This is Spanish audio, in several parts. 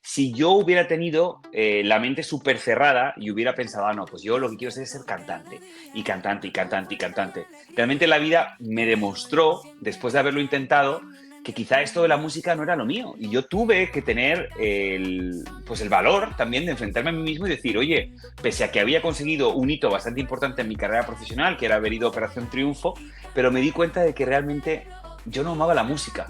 Si yo hubiera tenido la mente súper cerrada y hubiera pensado, no, pues yo lo que quiero es ser cantante, y cantante, y cantante, y cantante. Realmente la vida me demostró, después de haberlo intentado, que quizá esto de la música no era lo mío. Y yo tuve que tener pues el valor también de enfrentarme a mí mismo y decir, oye, pese a que había conseguido un hito bastante importante en mi carrera profesional, que era haber ido a Operación Triunfo, pero me di cuenta de que realmente yo no amaba la música.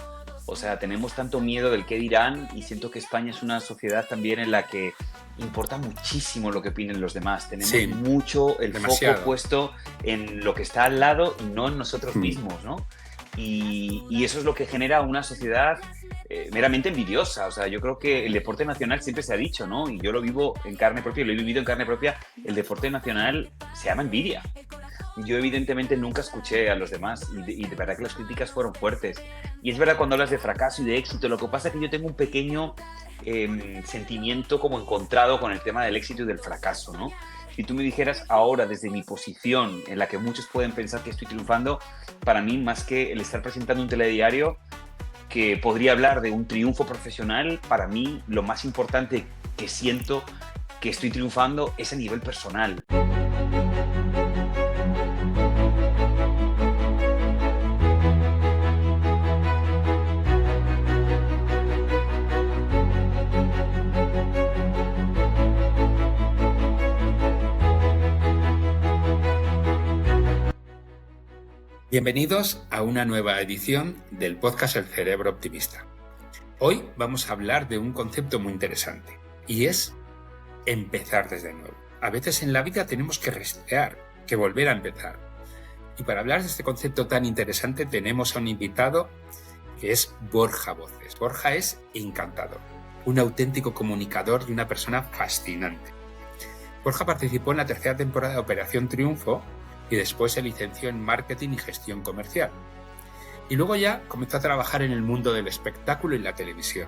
O sea, tenemos tanto miedo del qué dirán y siento que España es una sociedad también en la que importa muchísimo lo que opinen los demás. Tenemos Sí, mucho el foco demasiado. puesto en lo que está al lado y no en nosotros Mm. mismos, ¿no? Y eso es lo que genera una sociedad meramente envidiosa. O sea, yo creo que el deporte nacional siempre se ha dicho, ¿no? Y yo lo vivo en carne propia, lo he vivido en carne propia. El deporte nacional se llama envidia. Yo evidentemente nunca escuché a los demás y de verdad que las críticas fueron fuertes. Y es verdad cuando hablas de fracaso y de éxito, lo que pasa es que yo tengo un pequeño sentimiento como encontrado con el tema del éxito y del fracaso, ¿no? Si tú me dijeras ahora desde mi posición en la que muchos pueden pensar que estoy triunfando, para mí más que el estar presentando un telediario que podría hablar de un triunfo profesional, para mí lo más importante que siento que estoy triunfando es a nivel personal. Bienvenidos a una nueva edición del podcast El Cerebro Optimista. Hoy vamos a hablar de un concepto muy interesante y es empezar desde nuevo. A veces en la vida tenemos que resetear, que volver a empezar. Y para hablar de este concepto tan interesante tenemos a un invitado que es Borja Voces. Borja es encantador, un auténtico comunicador y una persona fascinante. Borja participó en la tercera temporada de Operación Triunfo y después se licenció en Marketing y Gestión Comercial. Y luego ya comenzó a trabajar en el mundo del espectáculo y la televisión.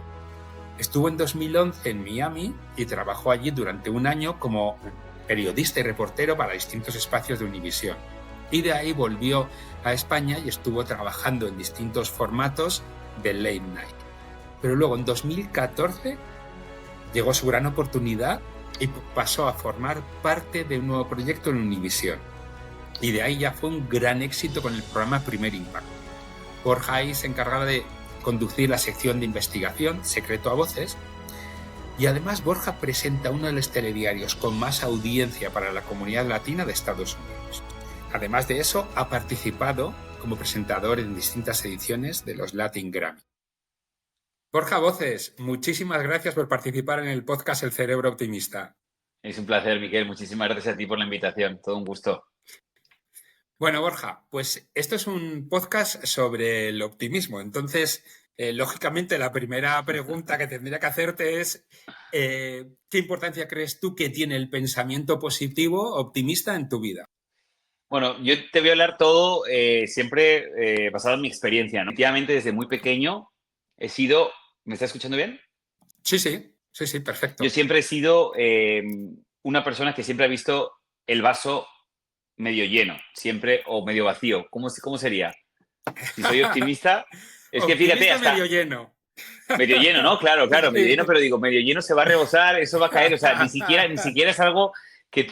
Estuvo en 2011 en Miami y trabajó allí durante un año como periodista y reportero para distintos espacios de Univisión. Y de ahí volvió a España y estuvo trabajando en distintos formatos de late night. Pero luego en 2014 llegó su gran oportunidad y pasó a formar parte de un nuevo proyecto en Univisión. Y de ahí ya fue un gran éxito con el programa Primer Impacto. Borja ahí se encargaba de conducir la sección de investigación Secreto a Voces y además Borja presenta uno de los telediarios con más audiencia para la comunidad latina de Estados Unidos. Además de eso, ha participado como presentador en distintas ediciones de los Latin Grammy. Borja Voces, muchísimas gracias por participar en el podcast El Cerebro Optimista. Es un placer, Miquel. Muchísimas gracias a ti por la invitación. Todo un gusto. Bueno, Borja, pues esto es un podcast sobre el optimismo. Entonces, lógicamente, la primera pregunta que tendría que hacerte es, ¿qué importancia crees tú que tiene el pensamiento positivo, optimista en tu vida? Bueno, yo te voy a hablar todo siempre basado en mi experiencia, ¿no? Efectivamente, desde muy pequeño he sido... ¿Me estás escuchando bien? Sí, Yo perfecto. siempre he sido una persona que siempre ha visto el vaso medio lleno, siempre, o medio vacío. ¿Cómo sería? Si soy optimista, es que fíjate, Optimista hasta medio lleno. medio lleno, ¿no? Claro, claro, medio lleno, Sí. pero digo, medio lleno se va a rebosar, eso va a caer, o sea, ni siquiera es algo que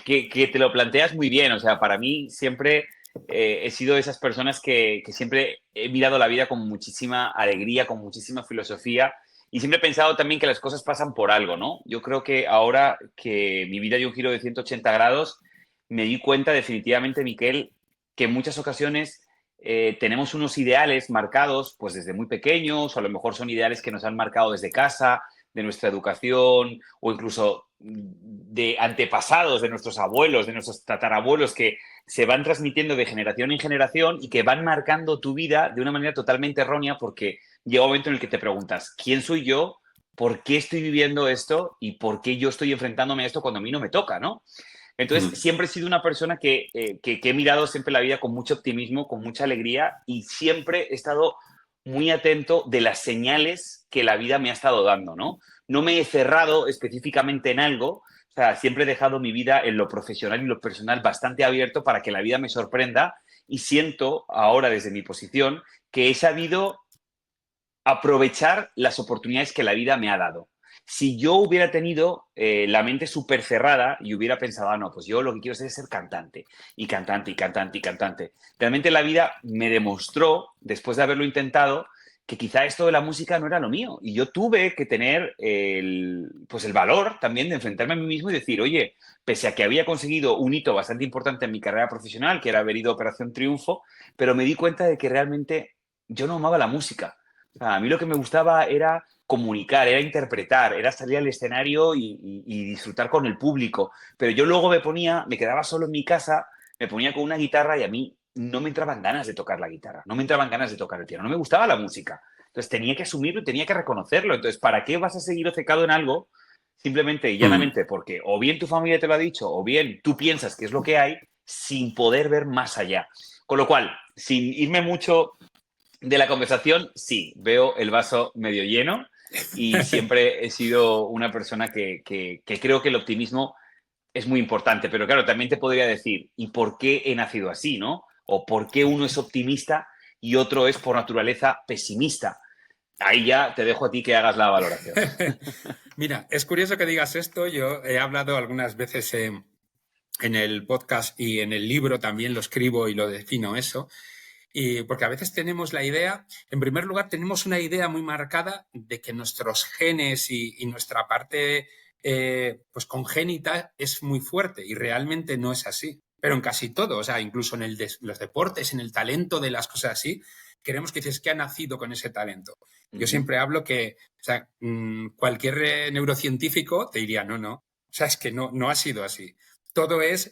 te lo planteas muy bien, o sea, para mí siempre he sido de esas personas que siempre he mirado la vida con muchísima alegría, con muchísima filosofía y siempre he pensado también que las cosas pasan por algo, ¿no? Yo creo que ahora que mi vida dio un giro de 180 grados, me di cuenta definitivamente, Miquel, que en muchas ocasiones tenemos unos ideales marcados pues desde muy pequeños, o a lo mejor son ideales que nos han marcado desde casa, de nuestra educación, o incluso de antepasados, de nuestros abuelos, de nuestros tatarabuelos, que se van transmitiendo de generación en generación y que van marcando tu vida de una manera totalmente errónea porque llega un momento en el que te preguntas, ¿quién soy yo? ¿Por qué estoy viviendo esto? ¿Y por qué yo estoy enfrentándome a esto cuando a mí no me toca, ¿no? Entonces, siempre he sido una persona que he mirado siempre la vida con mucho optimismo, con mucha alegría y siempre he estado muy atento de las señales que la vida me ha estado dando, ¿no? No me he cerrado específicamente en algo, o sea, siempre he dejado mi vida en lo profesional y lo personal bastante abierto para que la vida me sorprenda y siento ahora desde mi posición que he sabido aprovechar las oportunidades que la vida me ha dado. si yo hubiera tenido la mente súper cerrada y hubiera pensado, no, pues yo lo que quiero es ser cantante, y cantante, y cantante, y cantante. Realmente la vida me demostró, después de haberlo intentado, que quizá esto de la música no era lo mío. Y yo tuve que tener pues el valor también de enfrentarme a mí mismo y decir, oye, pese a que había conseguido un hito bastante importante en mi carrera profesional, que era haber ido a Operación Triunfo, pero me di cuenta de que realmente yo no amaba la música. O sea, a mí lo que me gustaba era comunicar, era interpretar, era salir al escenario y disfrutar con el público. Pero yo luego me quedaba solo en mi casa, me ponía con una guitarra y a mí no me entraban ganas de tocar la guitarra, no me entraban ganas de tocar el piano, no me gustaba la música. Entonces tenía que asumirlo y tenía que reconocerlo. Entonces, ¿para qué vas a seguir obcecado en algo simplemente y Mm. llanamente porque o bien tu familia te lo ha dicho o bien tú piensas que es lo que hay sin poder ver más allá? Con lo cual, sin irme mucho de la conversación, sí, veo el vaso medio lleno y siempre he sido una persona que creo que el optimismo es muy importante, pero claro, también te podría decir, ¿y por qué he nacido así, no? O por qué uno es optimista y otro es por naturaleza pesimista. Ahí ya te dejo a ti que hagas la valoración. Mira, es curioso que digas esto. Yo he hablado algunas veces en el podcast y en el libro también lo escribo y lo defino eso. Y porque a veces tenemos la idea, en primer lugar, tenemos una idea muy marcada de que nuestros genes y nuestra parte pues congénita es muy fuerte y realmente no es así. Pero en casi todo, o sea, incluso en los deportes, en el talento de las cosas así, queremos que dices que ha nacido con ese talento. Yo siempre hablo que, o sea, cualquier neurocientífico te diría, no, no, o sea, es que no ha sido así. Todo es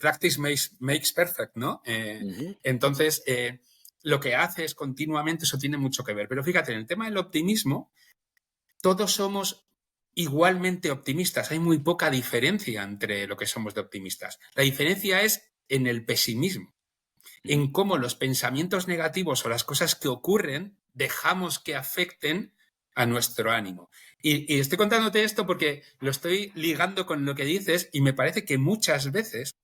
practice makes perfect, ¿no? Entonces, lo que haces continuamente, eso tiene mucho que ver. Pero fíjate, en el tema del optimismo, todos somos igualmente optimistas. Hay muy poca diferencia entre lo que somos de optimistas. La diferencia es en el pesimismo, en cómo los pensamientos negativos o las cosas que ocurren dejamos que afecten a nuestro ánimo. Y estoy contándote esto porque lo estoy ligando con lo que dices y me parece que muchas veces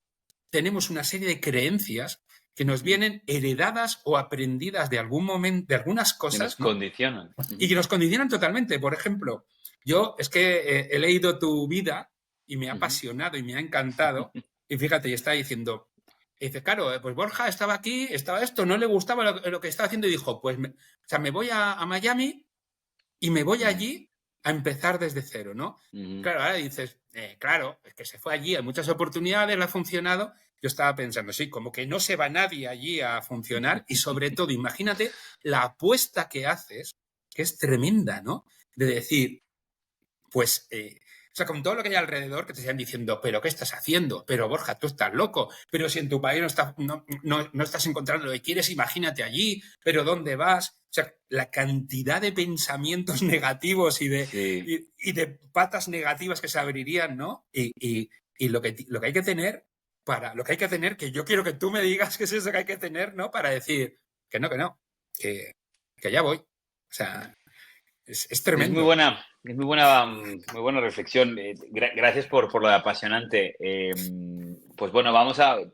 tenemos una serie de creencias que nos vienen heredadas o aprendidas de algún momento, de algunas Que nos cosas, ¿no? condicionan. Y que nos condicionan totalmente. Por ejemplo, yo es que he leído tu vida y me ha apasionado y me ha encantado. Y fíjate, y está diciendo, y dice, claro, pues Borja estaba aquí, estaba esto, no le gustaba lo que estaba haciendo y dijo, pues, o sea, me voy a Miami y me voy allí a empezar desde cero, ¿no? Claro, ahora dices, claro, es que se fue allí, hay muchas oportunidades, le ha funcionado. Yo estaba pensando, sí, como que no se va nadie allí a funcionar y sobre todo, imagínate la apuesta que haces, que es tremenda, ¿no? De decir, pues, o sea, con todo lo que hay alrededor que te están diciendo, pero ¿qué estás haciendo? Pero Borja, tú estás loco, pero si en tu país no estás encontrando lo que quieres, imagínate allí, pero ¿dónde vas? O sea, la cantidad de pensamientos negativos Sí. y de patas negativas que se abrirían, ¿no? Y lo que hay que tener lo que hay que tener, que yo quiero que tú me digas qué es eso que hay que tener, ¿no? Para decir que no, que, que ya voy. O sea, es tremendo. Es muy buena reflexión. Gracias por lo de apasionante. Pues bueno,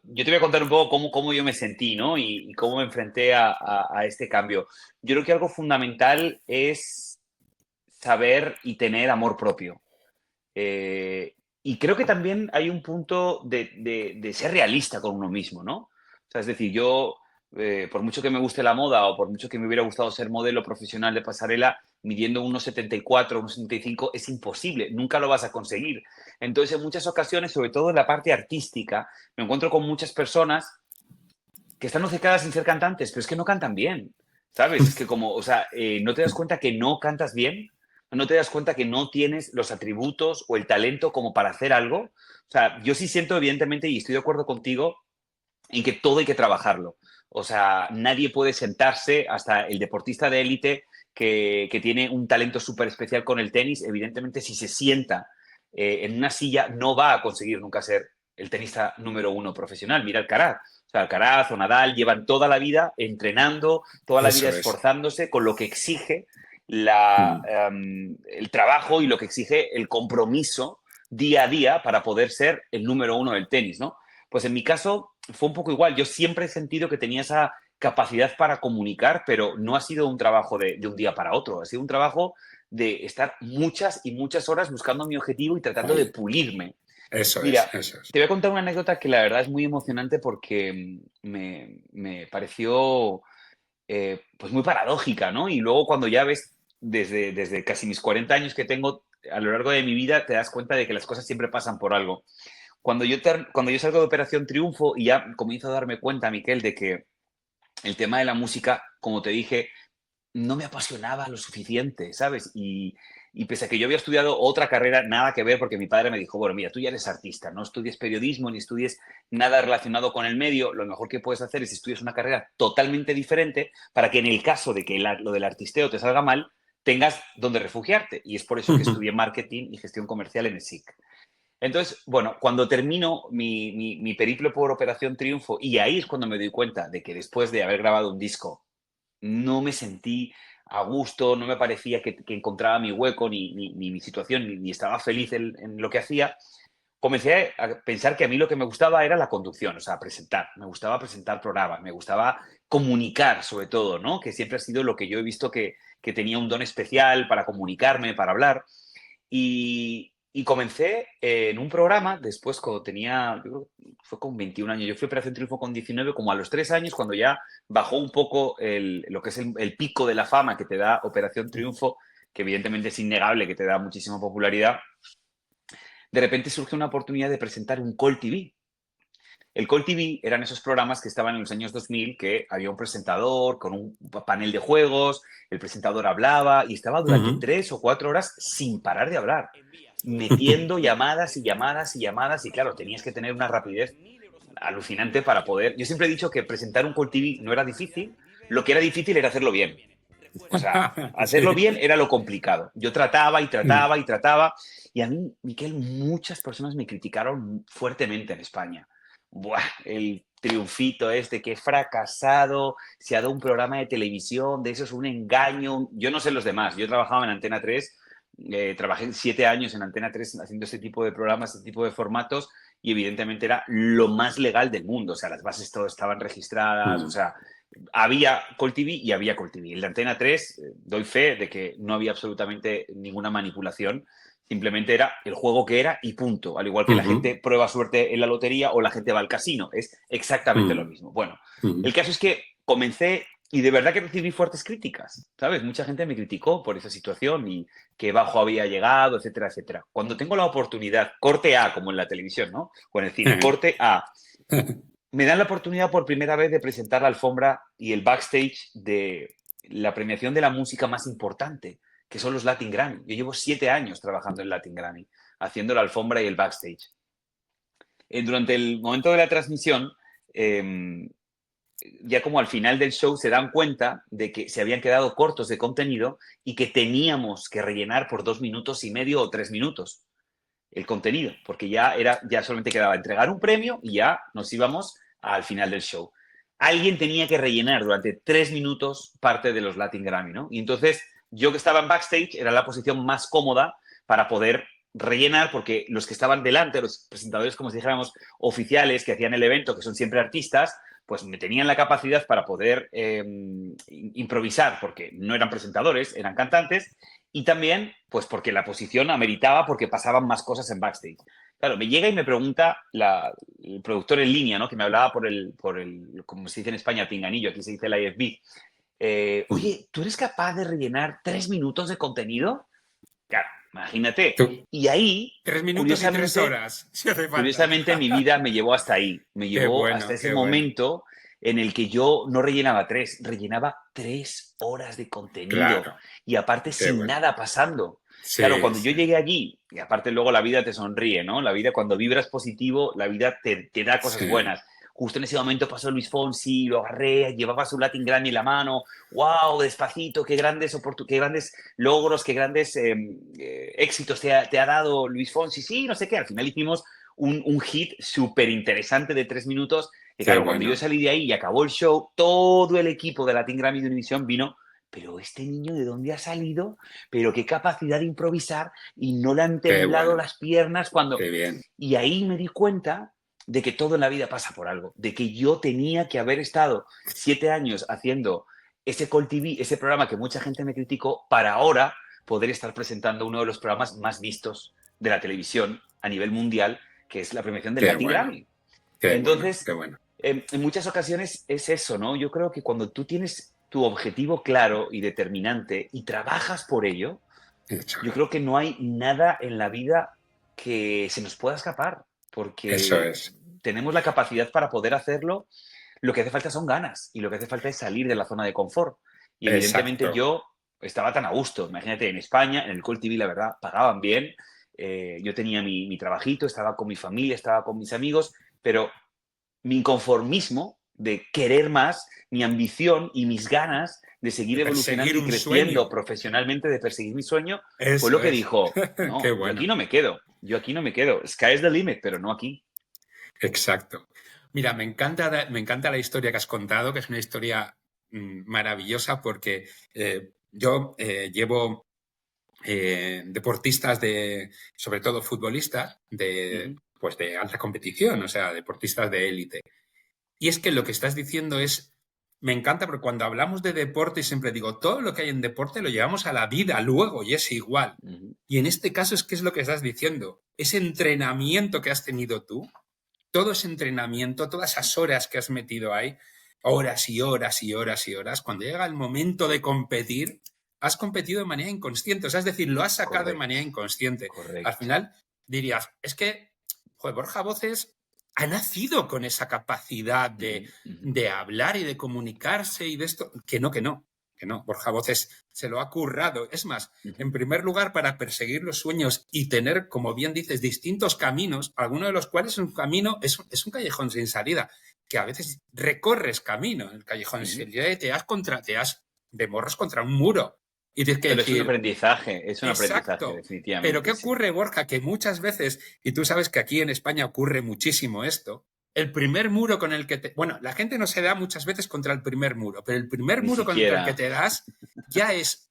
yo te voy a contar un poco cómo yo me sentí, ¿no? Y cómo me enfrenté a este cambio. Yo creo que algo fundamental es saber y tener amor propio. Y creo que también hay un punto de ser realista con uno mismo, ¿no? O sea, es decir, yo, por mucho que me guste la moda o por mucho que me hubiera gustado ser modelo profesional de pasarela, midiendo unos 74, unos 75, es imposible, nunca lo vas a conseguir. Entonces, en muchas ocasiones, sobre todo en la parte artística, me encuentro con muchas personas que están obcecadas en ser cantantes, pero es que no cantan bien, ¿sabes? Es que o sea, no te das cuenta que no cantas bien, no te das cuenta que no tienes los atributos o el talento como para hacer algo. O sea, yo sí siento, evidentemente, y estoy de acuerdo contigo, en que todo hay que trabajarlo. O sea, nadie puede sentarse, hasta el deportista de élite que tiene un talento súper especial con el tenis, evidentemente, si se sienta en una silla, no va a conseguir nunca ser el tenista número uno profesional. Mira Alcaraz. O sea, Alcaraz o Nadal llevan toda la vida entrenando, toda la vida Eso es. esforzándose con lo que exige Mm. el trabajo y lo que exige el compromiso día a día para poder ser el número uno del tenis, ¿no? Pues en mi caso fue un poco igual. Yo siempre he sentido que tenía esa capacidad para comunicar, pero no ha sido un trabajo de un día para otro. Ha sido un trabajo de estar muchas y muchas horas buscando mi objetivo y tratando de pulirme. Eso Mira, es. te voy a contar una anécdota que la verdad es muy emocionante porque me pareció pues muy paradójica, ¿no? Y luego cuando ya ves desde casi mis 40 años que tengo a lo largo de mi vida, te das cuenta de que las cosas siempre pasan por algo. Cuando yo salgo de Operación Triunfo y ya comienzo a darme cuenta, Miquel, de que el tema de la música, como te dije, no me apasionaba lo suficiente, ¿sabes? Y pese a que yo había estudiado otra carrera, nada que ver, porque mi padre me dijo, bueno, mira, tú ya eres artista, no estudies periodismo ni estudies nada relacionado con el medio, lo mejor que puedes hacer es estudiar una carrera totalmente diferente para que en el caso de que lo del artisteo te salga mal, tengas donde refugiarte. Y es por eso que estudié marketing y gestión comercial en el SIC. Entonces, bueno, cuando termino mi periplo por Operación Triunfo, y ahí es cuando me doy cuenta de que después de haber grabado un disco, no me sentí a gusto, no me parecía que encontraba mi hueco, ni mi situación, ni estaba feliz en lo que hacía, comencé a pensar que a mí lo que me gustaba era la conducción, o sea, presentar. Me gustaba presentar programas, me gustaba comunicar sobre todo, ¿no? Que siempre ha sido lo que yo he visto que tenía un don especial para comunicarme, para hablar. Y comencé en un programa, después cuando tenía, yo creo que fue con 21 años, yo fui a Operación Triunfo con 19, como a los 3 años, cuando ya bajó un poco lo que es el pico de la fama que te da Operación Triunfo, que evidentemente es innegable, que te da muchísima popularidad, de repente surge una oportunidad de presentar un Call TV. El Call TV eran esos programas que estaban en los años 2000, que había un presentador con un panel de juegos, el presentador hablaba y estaba durante 3 o 4 horas sin parar de hablar, metiendo llamadas y llamadas y llamadas, y claro, tenías que tener una rapidez alucinante para poder. Yo siempre he dicho que presentar un Call TV no era difícil, lo que era difícil era hacerlo bien. O sea, hacerlo Sí. bien era lo complicado. Yo trataba y trataba y trataba, y a mí, Miquel, muchas personas me criticaron fuertemente en España. Buah, el triunfito este, que he fracasado, se ha dado un programa de televisión, de eso es un engaño. Yo no sé los demás, yo trabajaba en Antena 3, trabajé 7 años en Antena 3 haciendo este tipo de programas, este tipo de formatos, y evidentemente era lo más legal del mundo, o sea, las bases todas estaban registradas, o sea, había Call TV y había Call TV. El de Antena 3, doy fe de que no había absolutamente ninguna manipulación, simplemente era el juego que era y punto. Al igual que la gente prueba suerte en la lotería o la gente va al casino, es exactamente lo mismo. Bueno, el caso es que comencé y de verdad que recibí fuertes críticas, ¿sabes? Mucha gente me criticó por esa situación y qué bajo había llegado, etcétera, etcétera. Cuando tengo la oportunidad, corte A, como en la televisión, ¿no? O en el cine, corte A, me dan la oportunidad por primera vez de presentar la alfombra y el backstage de la premiación de la música más importante, que son los Latin Grammy. Yo llevo 7 años trabajando en Latin Grammy, haciendo la alfombra y el backstage. Durante el momento de la transmisión, ya como al final del show se dan cuenta de que se habían quedado cortos de contenido y que teníamos que rellenar por 2 minutos y medio o 3 minutos el contenido, porque ya solamente quedaba entregar un premio y ya nos íbamos al final del show. Alguien tenía que rellenar durante 3 minutos parte de los Latin Grammy, ¿no? Y entonces yo que estaba en backstage era la posición más cómoda para poder rellenar, porque los que estaban delante, los presentadores, como si dijéramos, oficiales que hacían el evento, que son siempre artistas, pues me tenían la capacidad para poder improvisar, porque no eran presentadores, eran cantantes, y también, pues porque la posición ameritaba, porque pasaban más cosas en backstage. Claro, me llega y me pregunta el productor en línea, ¿no? Que me hablaba por el, como se dice en España, pinganillo, aquí se dice la IFB. Oye, ¿tú eres capaz de rellenar 3 minutos de contenido? Claro, imagínate. Tú, Y ahí, 3 minutos y 3 horas, si hace falta. curiosamente, mi vida me llevó hasta ahí. Me Qué llevó hasta bueno, ese qué bueno. momento en el que yo no rellenaba 3, rellenaba 3 horas de contenido. Claro, Y aparte qué sin bueno. nada pasando. Claro, Sí, cuando yo sí. llegué allí, y aparte luego la vida te sonríe, ¿no? La vida, cuando vibras positivo, la vida te da cosas Sí, buenas. Justo en ese momento pasó Luis Fonsi, lo agarré, llevaba su Latin Grammy en la mano. ¡Wow! Despacito, qué grandes logros, qué grandes éxitos te ha dado Luis Fonsi. Sí, no sé qué. Al final hicimos un hit súper interesante de 3 minutos. Que qué claro, cuando yo bueno. salí de ahí y acabó el show, todo el equipo de Latin Grammy de Univision vino. Pero este niño, ¿de dónde ha salido? Pero qué capacidad de improvisar, y no le han Qué temblado bueno. las piernas cuando. Qué bien. Y ahí me di cuenta de que todo en la vida pasa por algo, de que yo tenía que haber estado 7 años haciendo ese Call TV, ese programa que mucha gente me criticó, para ahora poder estar presentando uno de los programas más vistos de la televisión a nivel mundial, que es la premiación del Qué Latin bueno, Grammy. qué bueno, Entonces, qué bueno. en muchas ocasiones es eso, ¿no? Yo creo que cuando tú tienes tu objetivo claro y determinante y trabajas por ello, Eso yo es. creo que no hay nada en la vida que se nos pueda escapar, Eso porque es. tenemos la capacidad para poder hacerlo. Lo que hace falta son ganas y lo que hace falta es salir de la zona de confort. Y evidentemente Exacto. yo estaba tan a gusto. Imagínate, en España, en el Call TV, la verdad, pagaban bien. Yo tenía mi trabajito, estaba con mi familia, estaba con mis amigos, pero mi inconformismo de querer más, mi ambición y mis ganas de De seguir perseguir evolucionando y un creciendo sueño. profesionalmente, de perseguir mi sueño, fue lo Eso que es. dijo, Qué no, yo aquí bueno. no me quedo, yo aquí no me quedo. Sky is the limit, pero no aquí. Exacto. Mira, me encanta la historia que has contado, que es una historia maravillosa porque yo llevo deportistas sobre todo futbolistas, Ujú, pues de alta competición, o sea, deportistas de élite. Y es que lo que estás diciendo me encanta porque cuando hablamos de deporte siempre digo, todo lo que hay en deporte lo llevamos a la vida luego y es igual. ujú, Y en este caso es que es lo que estás diciendo. Ese entrenamiento que has tenido tú, todo ese entrenamiento, todas esas horas que has metido ahí, horas y horas y horas y horas, cuando llega el momento de competir, has competido de manera inconsciente. O sea, es decir, lo has sacado de correcto, manera inconsciente. Al correcto. final dirías, es que, joder, Borja Voces ha nacido con esa capacidad Ujú, ujú, de hablar y de comunicarse y de esto. Que no, que no, que no. Borja Voces se lo ha currado. Es más, ujú, en primer lugar, para perseguir los sueños y tener, como bien dices, distintos caminos, alguno de los cuales un camino es un callejón sin salida, que a veces recorres camino en el callejón sin ujú. salida y te has de morros contra un muro. Y tienes que Pero decir, es un aprendizaje, exacto. Pero ¿qué definitivamente, sí. ocurre, Borja? Que muchas veces, y tú sabes que aquí en España ocurre muchísimo esto, el primer muro con el que te... Bueno, la gente no se da muchas veces contra el primer muro, pero el primer Ni muro contra el que siquiera. te das ya es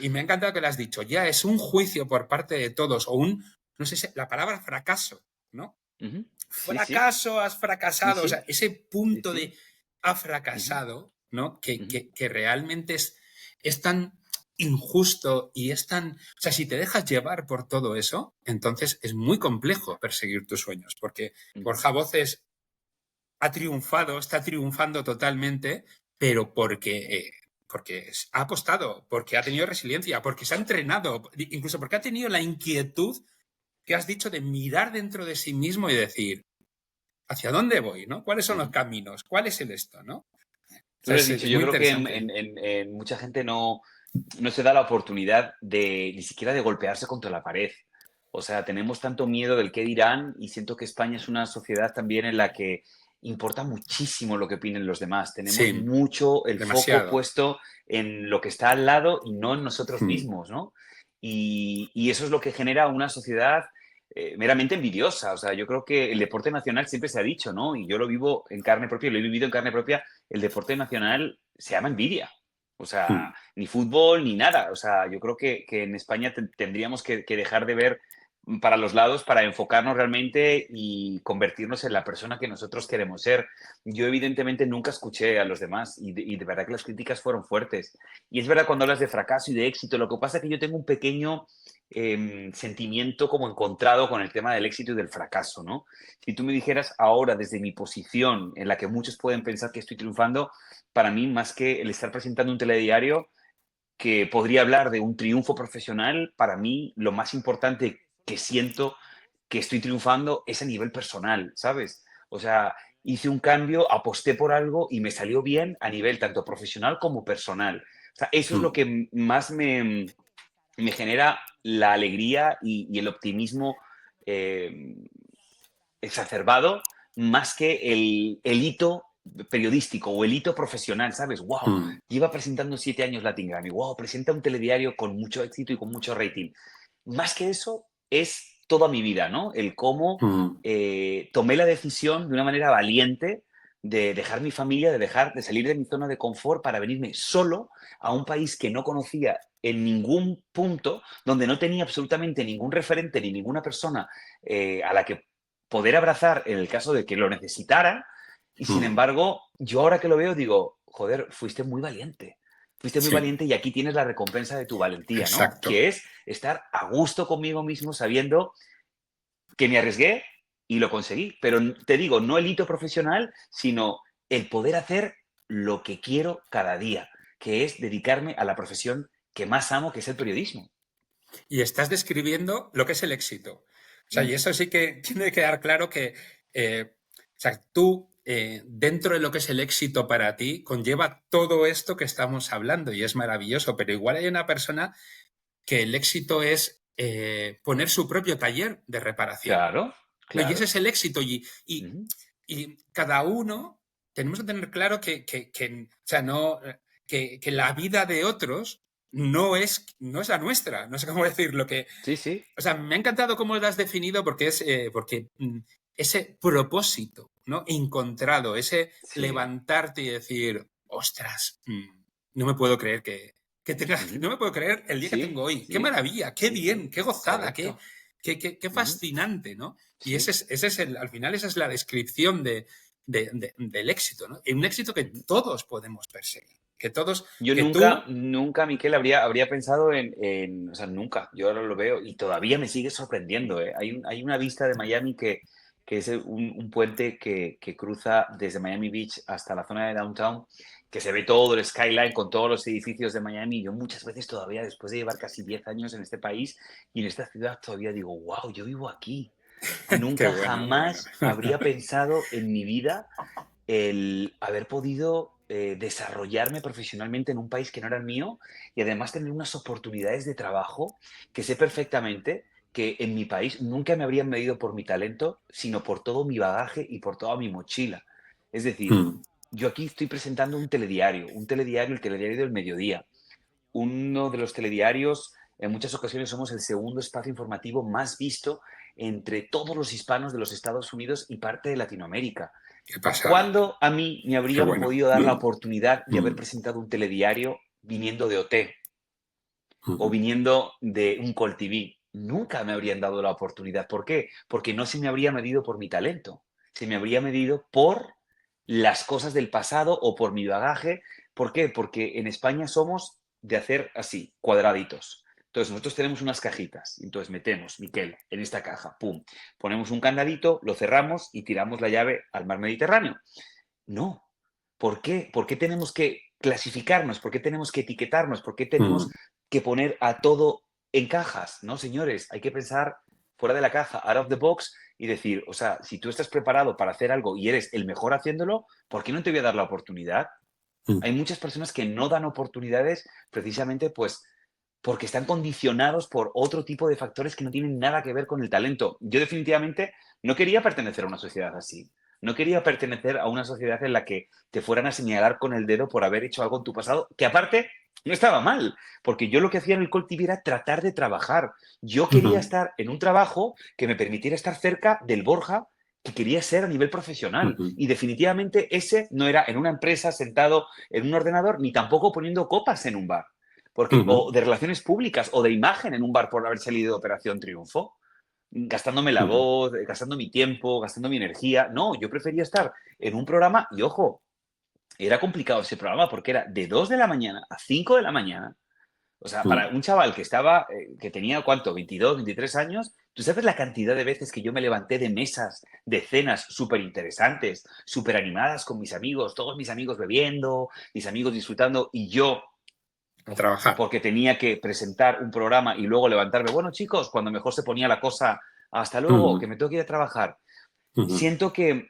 y me ha encantado que lo has dicho, ya es un juicio por parte de todos, o no sé si la palabra fracaso, ¿no? Ujú. Sí, sí, Fracaso, has sí, fracasado, o sea, sí, ese sí, punto sí. de ha Ujú, fracasado, ¿no? ujú, Que realmente es tan injusto y es tan... O sea, si te dejas llevar por todo eso, entonces es muy complejo perseguir tus sueños, porque ujú. Borja Voces ha triunfado, está triunfando totalmente, pero porque ha apostado, porque ha tenido resiliencia, porque se ha entrenado, incluso porque ha tenido la inquietud que has dicho de mirar dentro de sí mismo y decir, ¿hacia dónde voy? ¿No? ¿Cuáles son los Ujú. caminos? ¿Cuál es el esto? ¿No? O Tú sea, lo has dicho, es yo muy creo que interesante. en mucha gente no se da la oportunidad de ni siquiera de golpearse contra la pared. O sea, tenemos tanto miedo del qué dirán y siento que España es una sociedad también en la que importa muchísimo lo que opinen los demás. Tenemos Sí, mucho el foco demasiado. puesto en lo que está al lado y no en nosotros Hmm. mismos, ¿no? Y eso es lo que genera una sociedad meramente envidiosa. O sea, yo creo que el deporte nacional siempre se ha dicho, ¿no? Y yo lo vivo en carne propia, lo he vivido en carne propia, el deporte nacional se llama envidia. O Hmm. sea, ni fútbol ni nada. O sea, yo creo que en España tendríamos que dejar de ver para los lados para enfocarnos realmente y convertirnos en la persona que nosotros queremos ser. Yo evidentemente nunca escuché a los demás y de verdad que las críticas fueron fuertes. Y es verdad cuando hablas de fracaso y de éxito, lo que pasa es que yo tengo un pequeño sentimiento como encontrado con el tema del éxito y del fracaso, ¿no? Si tú me dijeras ahora desde mi posición en la que muchos pueden pensar que estoy triunfando, para mí más que el estar presentando un telediario que podría hablar de un triunfo profesional, para mí lo más importante que siento que estoy triunfando es a nivel personal, ¿sabes? O sea, hice un cambio, aposté por algo y me salió bien a nivel tanto profesional como personal. O sea, eso es lo Hmm. que más me genera la alegría y el optimismo eh, exacerbado más que el hito periodístico o el hito profesional, ¿sabes? ¡Wow! Hmm. Lleva presentando 7 años Latin Grammy. ¡Wow! Presenta un telediario con mucho éxito y con mucho rating. Más que eso, es toda mi vida, ¿no? El cómo Hmm. tomé la decisión de una manera valiente de dejar mi familia, de salir de mi zona de confort para venirme solo a un país que no conocía en ningún punto, donde no tenía absolutamente ningún referente ni ninguna persona a la que poder abrazar en el caso de que lo necesitara. Y sin Hmm. embargo, yo ahora que lo veo digo, joder, fuiste muy valiente. fuiste muy Sí, valiente y aquí tienes la recompensa de tu valentía, ¿no? exacto. Que es estar a gusto conmigo mismo sabiendo que me arriesgué y lo conseguí. Pero te digo, no el hito profesional, sino el poder hacer lo que quiero cada día, que es dedicarme a la profesión que más amo, que es el periodismo. Y estás describiendo lo que es el éxito. O sea, y Mm, eso sí que tiene que quedar claro que, o sea, tú, dentro de lo que es el éxito para ti, conlleva todo esto que estamos hablando y es maravilloso, pero igual hay una persona que el éxito es poner su propio taller de reparación. claro, ¿No? Y ese claro. es el éxito. Ujú, Y cada uno tenemos que tener claro o sea, no, que la vida de otros no es la nuestra. No sé cómo decir lo que. sí, sí, O sea, me ha encantado cómo lo has definido porque ese propósito, ¿no? Encontrado, ese sí. levantarte y decir, ostras, no me puedo creer Ujú, no me puedo creer el día que sí, tengo hoy. Qué sí, maravilla, qué sí, bien, sí, qué gozada, correcto. qué Ujú, fascinante, ¿no? Y sí. al final esa es la descripción del éxito, ¿no? Y un éxito que Ujú. todos podemos perseguir. Yo Que nunca, tú, nunca, Miquel, habría pensado o sea, nunca, yo ahora lo veo y todavía me sigue sorprendiendo, ¿eh? Hay una vista de Miami que es un puente que cruza desde Miami Beach hasta la zona de Downtown, que se ve todo el skyline con todos los edificios de Miami. Yo muchas veces todavía, después de llevar casi 10 años en este país y en esta ciudad, todavía digo, wow, yo vivo aquí. qué Nunca bueno, qué bueno. jamás habría pensado en mi vida el haber podido desarrollarme profesionalmente en un país que no era el mío y además tener unas oportunidades de trabajo que sé perfectamente que en mi país nunca me habrían medido por mi talento, sino por todo mi bagaje y por toda mi mochila. Es decir, Mm, yo aquí estoy presentando un telediario, el telediario del mediodía, uno de los telediarios, en muchas ocasiones somos el segundo espacio informativo más visto entre todos los hispanos de los Estados Unidos y parte de Latinoamérica. qué pasada, ¿Cuándo a mí me qué habrían bueno. podido dar la oportunidad de haber Mm, presentado un telediario viniendo de OT o mm, viniendo de un Call TV? Nunca me habrían dado la oportunidad. ¿Por qué? Porque no se me habría medido por mi talento, se me habría medido por las cosas del pasado o por mi bagaje. ¿Por qué? Porque en España somos de hacer así, cuadraditos. Entonces nosotros tenemos unas cajitas, entonces metemos, Miquel, en esta caja, pum, ponemos un candadito, lo cerramos y tiramos la llave al mar Mediterráneo. No. ¿Por qué? ¿Por qué tenemos que clasificarnos? ¿Por qué tenemos que etiquetarnos? ¿Por qué tenemos mm. que poner a todo en cajas? No, señores, hay que pensar fuera de la caja, out of the box, y decir, o sea, si tú estás preparado para hacer algo y eres el mejor haciéndolo, ¿por qué no te voy a dar la oportunidad? Mm. Hay muchas personas que no dan oportunidades precisamente pues porque están condicionados por otro tipo de factores que no tienen nada que ver con el talento. Yo definitivamente no quería pertenecer a una sociedad así. No quería pertenecer a una sociedad en la que te fueran a señalar con el dedo por haber hecho algo en tu pasado, que aparte no estaba mal, porque yo lo que hacía en el Call TV era tratar de trabajar. Yo quería Ujú, estar en un trabajo que me permitiera estar cerca del Borja que quería ser a nivel profesional. ujú, Y definitivamente ese no era en una empresa sentado en un ordenador, ni tampoco poniendo copas en un bar. Porque, ujú, o de relaciones públicas, o de imagen en un bar por haber salido de Operación Triunfo, gastándome la ujú. voz, gastando mi tiempo, gastando mi energía. No, yo prefería estar en un programa, y ojo, era complicado ese programa porque era de 2 de la mañana a 5 de la mañana. O sea, para Mm. un chaval que tenía, ¿cuánto? 22, 23 años, ¿tú sabes la cantidad de veces que yo me levanté de mesas, de cenas súper interesantes, súper animadas con mis amigos, todos mis amigos bebiendo, mis amigos disfrutando, y yo, A trabajar. porque tenía que presentar un programa y luego levantarme, bueno, chicos, cuando mejor se ponía la cosa, hasta luego, que Ujú, me tengo que ir a trabajar. ujú, Siento que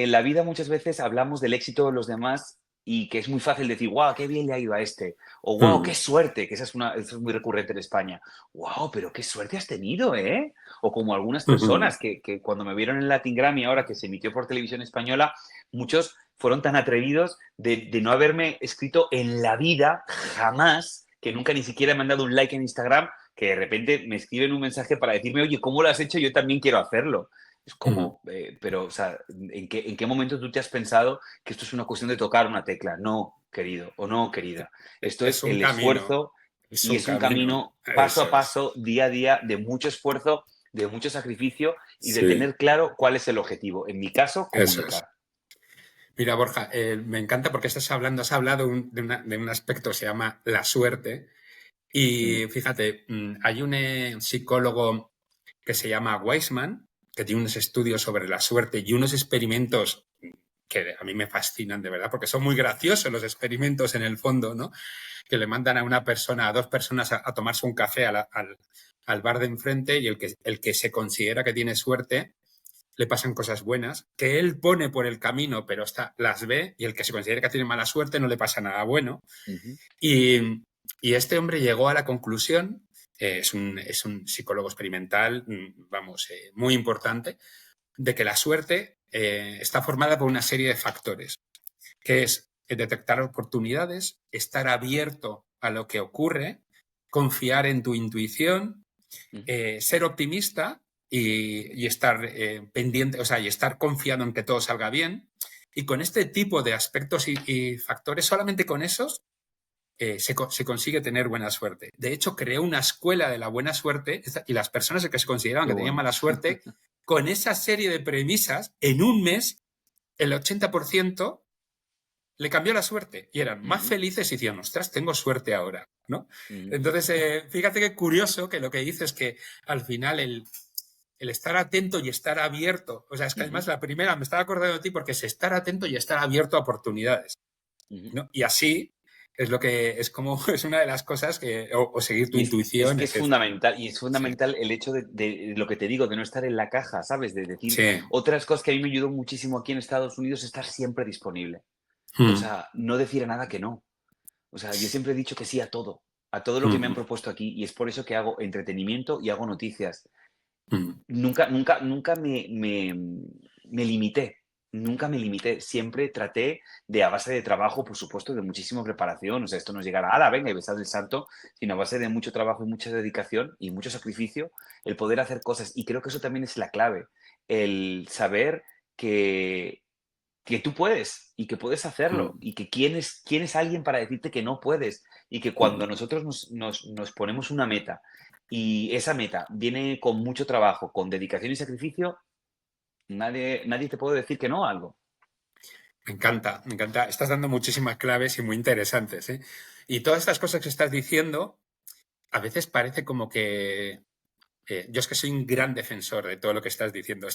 en la vida muchas veces hablamos del éxito de los demás y que es muy fácil decir, wow, qué bien le ha ido a este, o wow, qué mm, suerte, que eso es muy recurrente en España. Wow, pero qué suerte has tenido, ¿eh? O como algunas ujú, personas que cuando me vieron en Latin Grammy, ahora que se emitió por televisión española, muchos fueron tan atrevidos de no haberme escrito en la vida, jamás, que nunca ni siquiera me han dado un like en Instagram, que de repente me escriben un mensaje para decirme, oye, ¿cómo lo has hecho? Yo también quiero hacerlo. Es ujú. como, pero, o sea, ¿en qué momento tú te has pensado que esto es una cuestión de tocar una tecla? No, querido, o no, querida. Esto Es es un el camino, esfuerzo es y un es un camino. camino paso Eso a es. paso, día a día, de mucho esfuerzo, de mucho sacrificio y de Sí, tener claro cuál es el objetivo. En mi caso, eso es. comunicar. Mira, Borja, me encanta porque has hablado de un aspecto que se llama la suerte. Mm, Y fíjate, hay un psicólogo que se llama Weissman, que tiene unos estudios sobre la suerte y unos experimentos que a mí me fascinan de verdad, porque son muy graciosos los experimentos en el fondo, ¿no? Que le mandan a una persona, a dos personas a tomarse un café al bar de enfrente y el que se considera que tiene suerte le pasan cosas buenas, que él pone por el camino, pero las ve, y el que se considera que tiene mala suerte no le pasa nada bueno. ujú, Y, y este hombre llegó a la conclusión, es un psicólogo experimental, vamos, muy importante, de que la suerte está formada por una serie de factores, que es detectar oportunidades, estar abierto a lo que ocurre, confiar en tu intuición, ujú, ser optimista y estar pendiente, o sea, y estar confiado en que todo salga bien. Y con este tipo de aspectos y factores, solamente con esos, se consigue tener buena suerte. De hecho, creó una escuela de la buena suerte y las personas que se consideraban qué que tenían bueno. mala suerte, con esa serie de premisas, en un mes, el 80% le cambió la suerte y eran más Ujú, felices y decían, ostras, tengo suerte ahora, ¿no? ujú, Entonces, fíjate qué curioso que lo que dices es que al final el estar atento y estar abierto, o sea, es que ujú, además la primera me estaba acordando de ti porque es estar atento y estar abierto a oportunidades, ujú. ¿no? Y así es lo que es como es una de las cosas que o seguir tu Y es intuición, que es etcétera. fundamental, y es Sí, fundamental el hecho de lo que te digo, de no estar en la caja, ¿sabes? De decir, sí. otras cosas que a mí me ayudó muchísimo aquí en Estados Unidos, es estar siempre disponible. O Mm, sea, no decir a nada que no. O sea, yo siempre he dicho que sí a todo lo que me han mm, propuesto aquí, y es por eso que hago entretenimiento y hago noticias. mm, Nunca me limité, nunca me limité. Siempre traté de, a base de trabajo, por supuesto, de muchísima preparación. O sea, esto no es llegar a, ala, venga, y besar el santo, sino a base de mucho trabajo y mucha dedicación y mucho sacrificio, el poder hacer cosas. Y creo que eso también es la clave, el saber que, que tú puedes y que puedes hacerlo mm, y que quién es alguien para decirte que no puedes y que cuando mm. nosotros nos ponemos una meta y esa meta viene con mucho trabajo, con dedicación y sacrificio, nadie te puede decir que no a algo. Me encanta, me encanta. Estás dando muchísimas claves y muy interesantes, ¿eh? Y todas estas cosas que estás diciendo, a veces parece como que yo es que soy un gran defensor de todo lo que estás diciendo.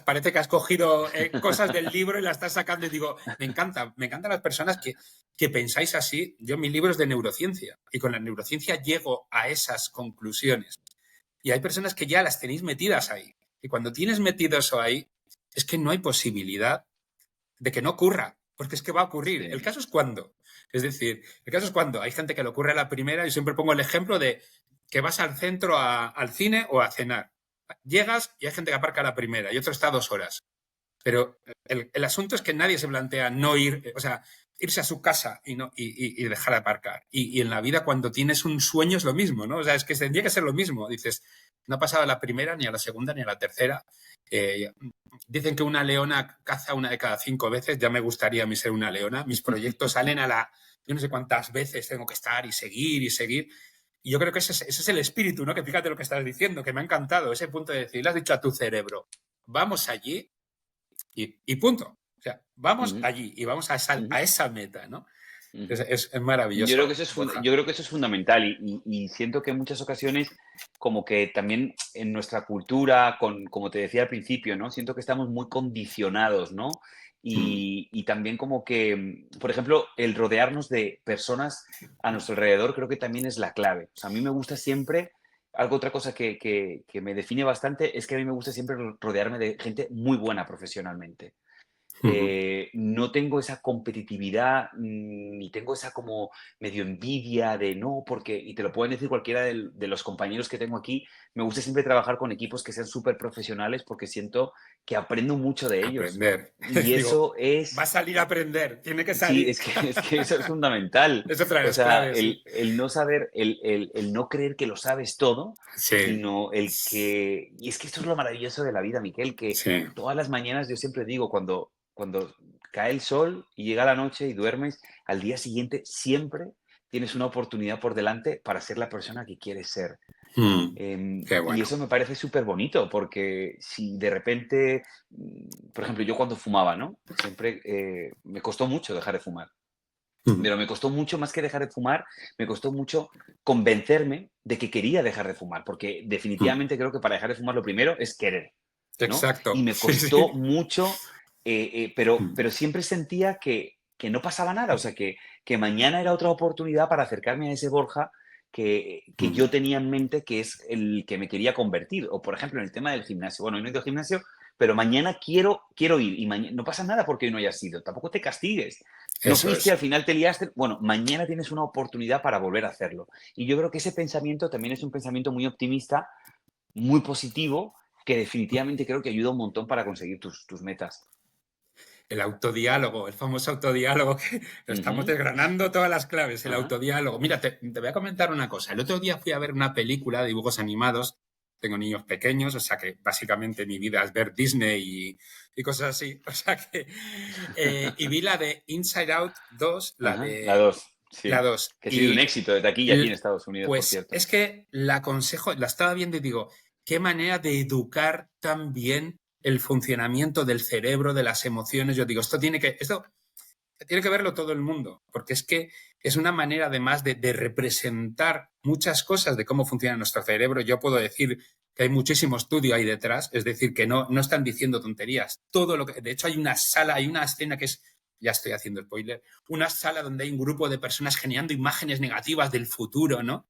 Parece que has cogido cosas del libro y las estás sacando y digo, me encantan las personas que pensáis así. Yo mi libro es de neurociencia y con la neurociencia llego a esas conclusiones. Y hay personas que ya las tenéis metidas ahí. Y cuando tienes metido eso ahí, es que no hay posibilidad de que no ocurra, porque es que va a ocurrir. El Sí. caso es cuándo. Es decir, el caso es cuando hay gente que le ocurre a la primera. Yo siempre pongo el ejemplo de que vas al centro al cine o a cenar. Llegas y hay gente que aparca a la primera y otro está 2 horas. Pero el asunto es que nadie se plantea no ir, o sea, irse a su casa y dejar de aparcar. Y en la vida, cuando tienes un sueño, es lo mismo, ¿no? O sea, es que tendría que ser lo mismo. Dices, no ha pasado a la primera, ni a la segunda, ni a la tercera. Eh, Dicen que una leona caza una de cada 5 veces. Ya me gustaría a mí ser una leona. Mis proyectos salen a la. Yo no sé cuántas veces tengo que estar y seguir y seguir. Y yo creo que ese es el espíritu, ¿no? Que fíjate lo que estás diciendo, que me ha encantado, ese punto de decir, le has dicho a tu cerebro, vamos allí y punto. O sea, vamos Ujú, allí y vamos ujú, a esa meta, ¿no? ujú. Es Yo creo que maravilloso, eso es, Borja. yo creo que eso es fundamental y siento que en muchas ocasiones, como que también en nuestra cultura, como te decía al principio, ¿no? Siento que estamos muy condicionados, ¿no? Mm, Y también como que, por ejemplo, el rodearnos de personas a nuestro alrededor creo que también es la clave. O sea, a mí me gusta siempre, otra cosa que me define bastante es que a mí me gusta siempre rodearme de gente muy buena profesionalmente. mm, No tengo esa competitividad, ni tengo esa como medio envidia de no, porque, y te lo pueden decir cualquiera de los compañeros que tengo aquí, me gusta siempre trabajar con equipos que sean súper profesionales porque siento que aprendo mucho de ellos. aprender. Y Digo, eso va a es, salir a aprender, tiene que sí, salir. es que eso es fundamental. Es otra de O las sea, claves, sí. el no saber, el no creer que lo sabes todo, Sí, sino el que, y es que esto es lo maravilloso de la vida, Miquel, que sí. todas las mañanas yo siempre digo, cuando cae el sol y llega la noche y duermes, al día siguiente siempre tienes una oportunidad por delante para ser la persona que quieres ser. Qué Y bueno. eso me parece súper bonito, porque si de repente, por ejemplo, yo cuando fumaba, ¿no? Siempre me costó mucho dejar de fumar. Mm, Pero me costó mucho, más que dejar de fumar, me costó mucho convencerme de que quería dejar de fumar, porque mm. definitivamente creo que para dejar de fumar lo primero es querer, ¿no? Y Exacto. me Sí, costó sí. mucho, Mm, pero siempre sentía que no pasaba nada, o sea, que mañana era otra oportunidad para acercarme a ese Borja que mm. yo tenía en mente que es el que me quería convertir. O, por ejemplo, en el tema del gimnasio. Bueno, hoy no he ido al gimnasio, pero mañana quiero ir y no pasa nada porque hoy no hayas ido. Tampoco te castigues. No Eso fuiste, al es. final te liaste. Bueno, mañana tienes una oportunidad para volver a hacerlo. Y yo creo que ese pensamiento también es un pensamiento muy optimista, muy positivo, que definitivamente creo que ayuda un montón para conseguir tus metas. El autodiálogo, el famoso autodiálogo que lo estamos Ujú. desgranando todas las claves, el Ajá. autodiálogo. Mira, te voy a comentar una cosa. El otro día fui a ver una película de dibujos animados. Tengo niños pequeños, o sea que básicamente mi vida es ver Disney y cosas así. O sea que. Y vi la de Inside Out 2, Ajá. La 2, la sí. 2. Que ha sido un Y éxito de taquilla aquí en Estados Unidos, por pues cierto. es que la aconsejo, la estaba viendo y digo, qué manera de educar tan bien el funcionamiento del cerebro, de las emociones. Yo digo, esto tiene que verlo todo el mundo, porque es que es una manera además de representar muchas cosas de cómo funciona nuestro cerebro. Yo puedo decir que hay muchísimo estudio ahí detrás, es decir, que no están diciendo tonterías. Todo lo que, de hecho, hay una sala, hay una escena que es, ya estoy haciendo spoiler, una sala donde hay un grupo de personas generando imágenes negativas del futuro, ¿no?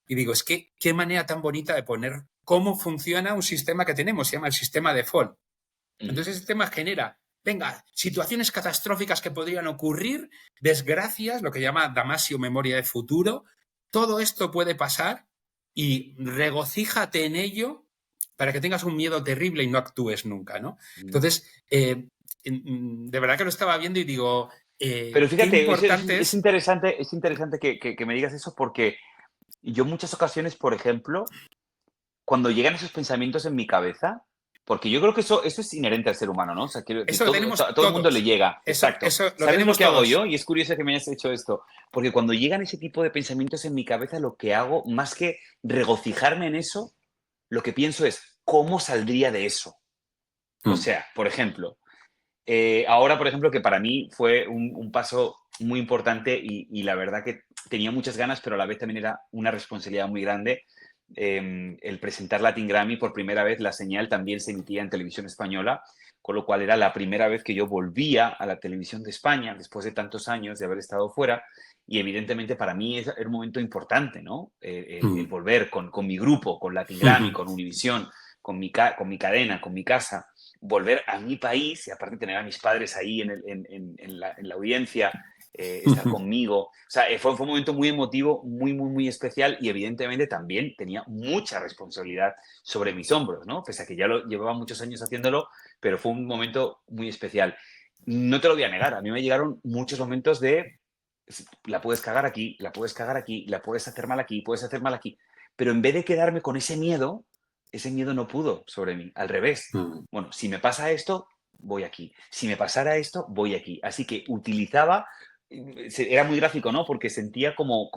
Y digo, es que qué manera tan bonita de poner cómo funciona un sistema que tenemos, se llama el sistema default. Ujú. Entonces, el sistema genera, venga, situaciones catastróficas que podrían ocurrir, desgracias, lo que llama Damasio memoria de futuro. Todo esto puede pasar y regocíjate en ello para que tengas un miedo terrible y no actúes nunca, ¿no? Ujú. Entonces, de verdad que lo estaba viendo y digo, Pero qué fíjate, importante es. es interesante que me digas eso porque yo muchas ocasiones, por ejemplo, cuando llegan esos pensamientos en mi cabeza, porque yo creo que eso es inherente al ser humano, ¿no? O sea, que Eso lo tenemos a todo el mundo le todos. llega, Eso, exacto. eso lo ¿Sabes lo tenemos que hago todos. yo? Y es curioso que me hayas hecho esto, porque cuando llegan ese tipo de pensamientos en mi cabeza, lo que hago, más que regocijarme en eso, lo que pienso es, ¿cómo saldría de eso? O Mm, sea, por ejemplo, ahora, por ejemplo, que para mí fue un paso muy importante y la verdad que tenía muchas ganas, pero a la vez también era una responsabilidad muy grande. El presentar Latin Grammy por primera vez, la señal también se emitía en televisión española, con lo cual era la primera vez que yo volvía a la televisión de España después de tantos años de haber estado fuera. Y evidentemente para mí era un momento importante, ¿no? El mm, volver con mi grupo, con Latin Grammy, mm, con Univisión, con mi cadena, con mi casa, volver a mi país y aparte tener a mis padres ahí en la audiencia, estar mm. conmigo. O sea, fue un momento muy emotivo, muy especial y evidentemente también tenía mucha responsabilidad sobre mis hombros, ¿no? Pese a que ya lo llevaba muchos años haciéndolo, pero fue un momento muy especial. No te lo voy a negar, a mí me llegaron muchos momentos de la puedes cagar aquí, la puedes cagar aquí, la puedes hacer mal aquí, puedes hacer mal aquí. Pero en vez de quedarme con ese miedo no pudo sobre mí. Al revés. Mm, Bueno, si me pasa esto, voy aquí. Si me pasara esto, voy aquí. Así que utilizaba, era muy gráfico, ¿no? Porque sentía como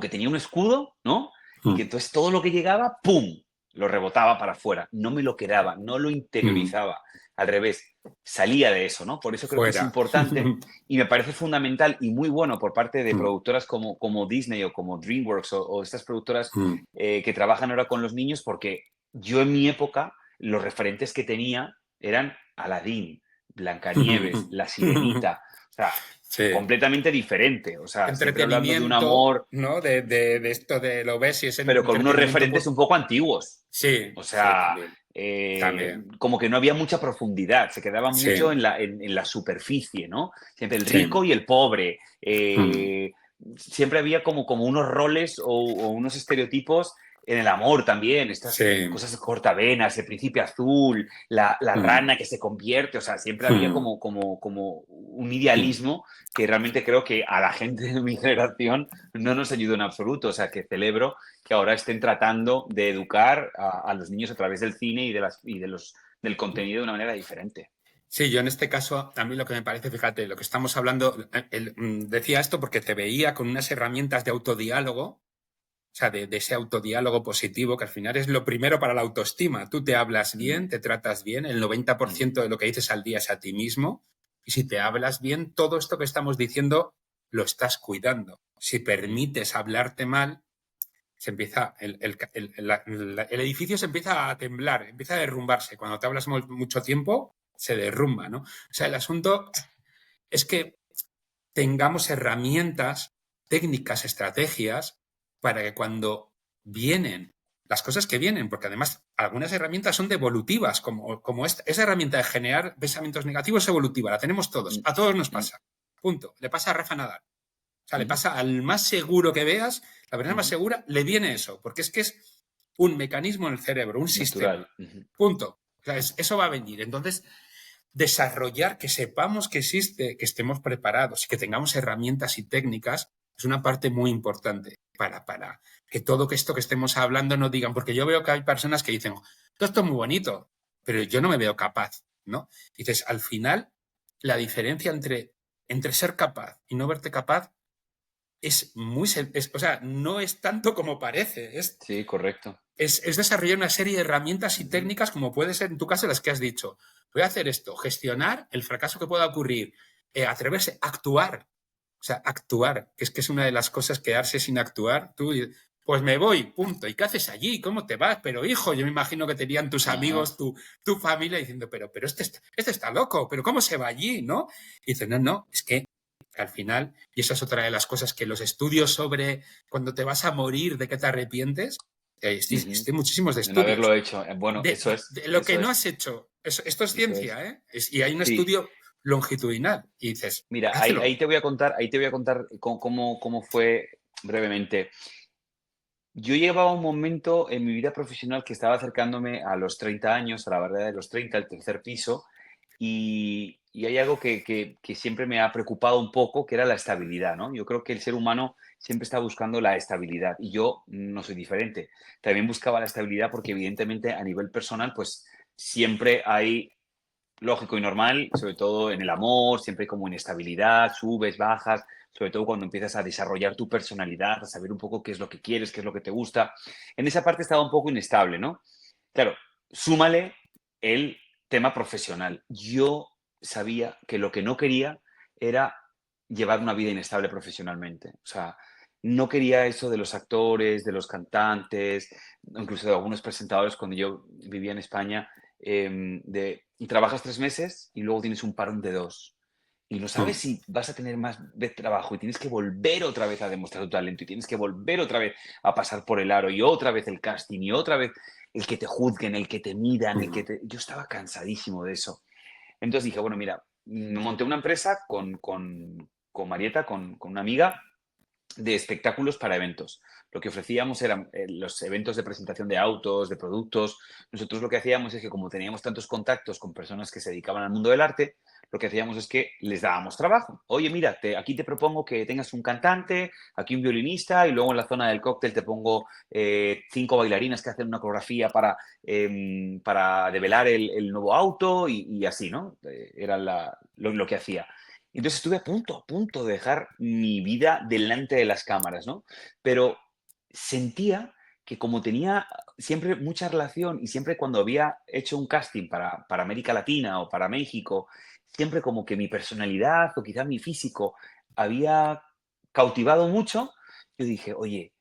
que tenía un escudo, ¿no? Y que mm, entonces todo lo que llegaba, ¡pum!, lo rebotaba para afuera. No me lo quedaba, no lo mm. interiorizaba. Al revés, salía de eso, ¿no? Por eso creo que es Fuera. importante y me parece fundamental y muy bueno por parte de Mm, productoras como Disney o como DreamWorks o estas productoras mm, que trabajan ahora con los niños, porque yo en mi época los referentes que tenía eran Aladdin, Blancanieves, La Sirenita, o sea, sí. completamente diferente, o sea, siempre hablando de un Entretenimiento, amor, ¿no? De esto de lo ves y es pero con unos entretenimiento. referentes un poco antiguos. Sí, O sí, sea, también. También. como que no había mucha profundidad, se quedaba mucho Sí, en la superficie, ¿no? Siempre el rico sí. y el pobre. Mm, Siempre había como unos roles o unos estereotipos en el amor también, estas sí. cosas cortavenas, el príncipe azul, la Mm, rana que se convierte, o sea, siempre había mm, como un mm. idealismo que realmente creo que a la gente de mi generación no nos ayudó en absoluto, o sea, que celebro que ahora estén tratando de educar a los niños a través del cine del contenido de una manera diferente. Sí, yo en este caso, a mí lo que me parece, fíjate, lo que estamos hablando, decía esto porque te veía con unas herramientas de autodiálogo. O sea, de ese autodiálogo positivo, que al final es lo primero para la autoestima. Tú te hablas bien, te tratas bien, el 90% de lo que dices al día es a ti mismo, y si te hablas bien, todo esto que estamos diciendo lo estás cuidando. Si permites hablarte mal, se empieza el edificio se empieza a temblar, empieza a derrumbarse. Cuando te hablas mucho tiempo, se derrumba, ¿no? O sea, el asunto es que tengamos herramientas, técnicas, estrategias para que cuando vienen las cosas que vienen, porque además algunas herramientas son devolutivas, como esa herramienta de generar pensamientos negativos es evolutiva, la tenemos todos, a todos nos pasa, punto. Le pasa a Rafa Nadal. O sea, le pasa al más seguro que veas, la persona más segura, le viene eso, porque es que es un mecanismo en el cerebro, un sistema. Punto. O sea, eso va a venir. Entonces, desarrollar, que sepamos que existe, que estemos preparados y que tengamos herramientas y técnicas, es una parte muy importante para que todo esto que estemos hablando no digan, porque yo veo que hay personas que dicen, todo esto es muy bonito, pero yo no me veo capaz, ¿no? Y dices, al final, la diferencia entre ser capaz y no verte capaz es o sea, no es tanto como parece. Sí, correcto. Es desarrollar una serie de herramientas y técnicas, como puede ser en tu caso las que has dicho. Voy a hacer esto, gestionar el fracaso que pueda ocurrir, atreverse, actuar. O sea, actuar, que es una de las cosas, quedarse sin actuar. Tú, pues me voy, punto. ¿Y qué haces allí? ¿Cómo te vas? Pero hijo, yo me imagino que tenían tus amigos, tu familia diciendo, pero este está loco, pero ¿cómo se va allí? ¿No? Y dice, no, es que al final, y esa es otra de las cosas que los estudios sobre cuando te vas a morir, de qué te arrepientes, existen muchísimos de estudios. De no haberlo hecho. Bueno, eso es. De lo que no has hecho. Esto es ciencia, ¿eh? Y hay un estudio longitudinal. Y dices, mira, ahí te voy a contar cómo fue brevemente. Yo llevaba un momento en mi vida profesional que estaba acercándome a los 30 años, a la barrera de los 30, el tercer piso, y hay algo que siempre me ha preocupado un poco, que era la estabilidad, ¿no? Yo creo que el ser humano siempre está buscando la estabilidad y yo no soy diferente. También buscaba la estabilidad porque evidentemente a nivel personal, pues siempre hay, lógico y normal, sobre todo en el amor, siempre hay como inestabilidad, subes, bajas, sobre todo cuando empiezas a desarrollar tu personalidad, a saber un poco qué es lo que quieres, qué es lo que te gusta. En esa parte estaba un poco inestable, ¿no? Claro, súmale el tema profesional. Yo sabía que lo que no quería era llevar una vida inestable profesionalmente. O sea, no quería eso de los actores, de los cantantes, incluso de algunos presentadores cuando yo vivía en España, y trabajas 3 meses y luego tienes un parón de 2. Y no sabes si vas a tener más vez trabajo y tienes que volver otra vez a demostrar tu talento y tienes que volver otra vez a pasar por el aro y otra vez el casting y otra vez el que te juzguen, el que te midan, Yo estaba cansadísimo de eso. Entonces dije, bueno, mira, monté una empresa con Marieta, con una amiga, de espectáculos para eventos. Lo que ofrecíamos eran los eventos de presentación de autos, de productos. Nosotros lo que hacíamos es que como teníamos tantos contactos con personas que se dedicaban al mundo del arte, lo que hacíamos es que les dábamos trabajo. Oye, mira, aquí te propongo que tengas un cantante, aquí un violinista y luego en la zona del cóctel te pongo 5 bailarinas que hacen una coreografía para develar el nuevo auto y así, ¿no? Era lo que hacía. Entonces estuve a punto de dejar mi vida delante de las cámaras, ¿no? Pero sentía que como tenía siempre mucha relación y siempre cuando había hecho un casting para América Latina o para México, siempre como que mi personalidad o quizá mi físico había cautivado mucho, yo dije, oye,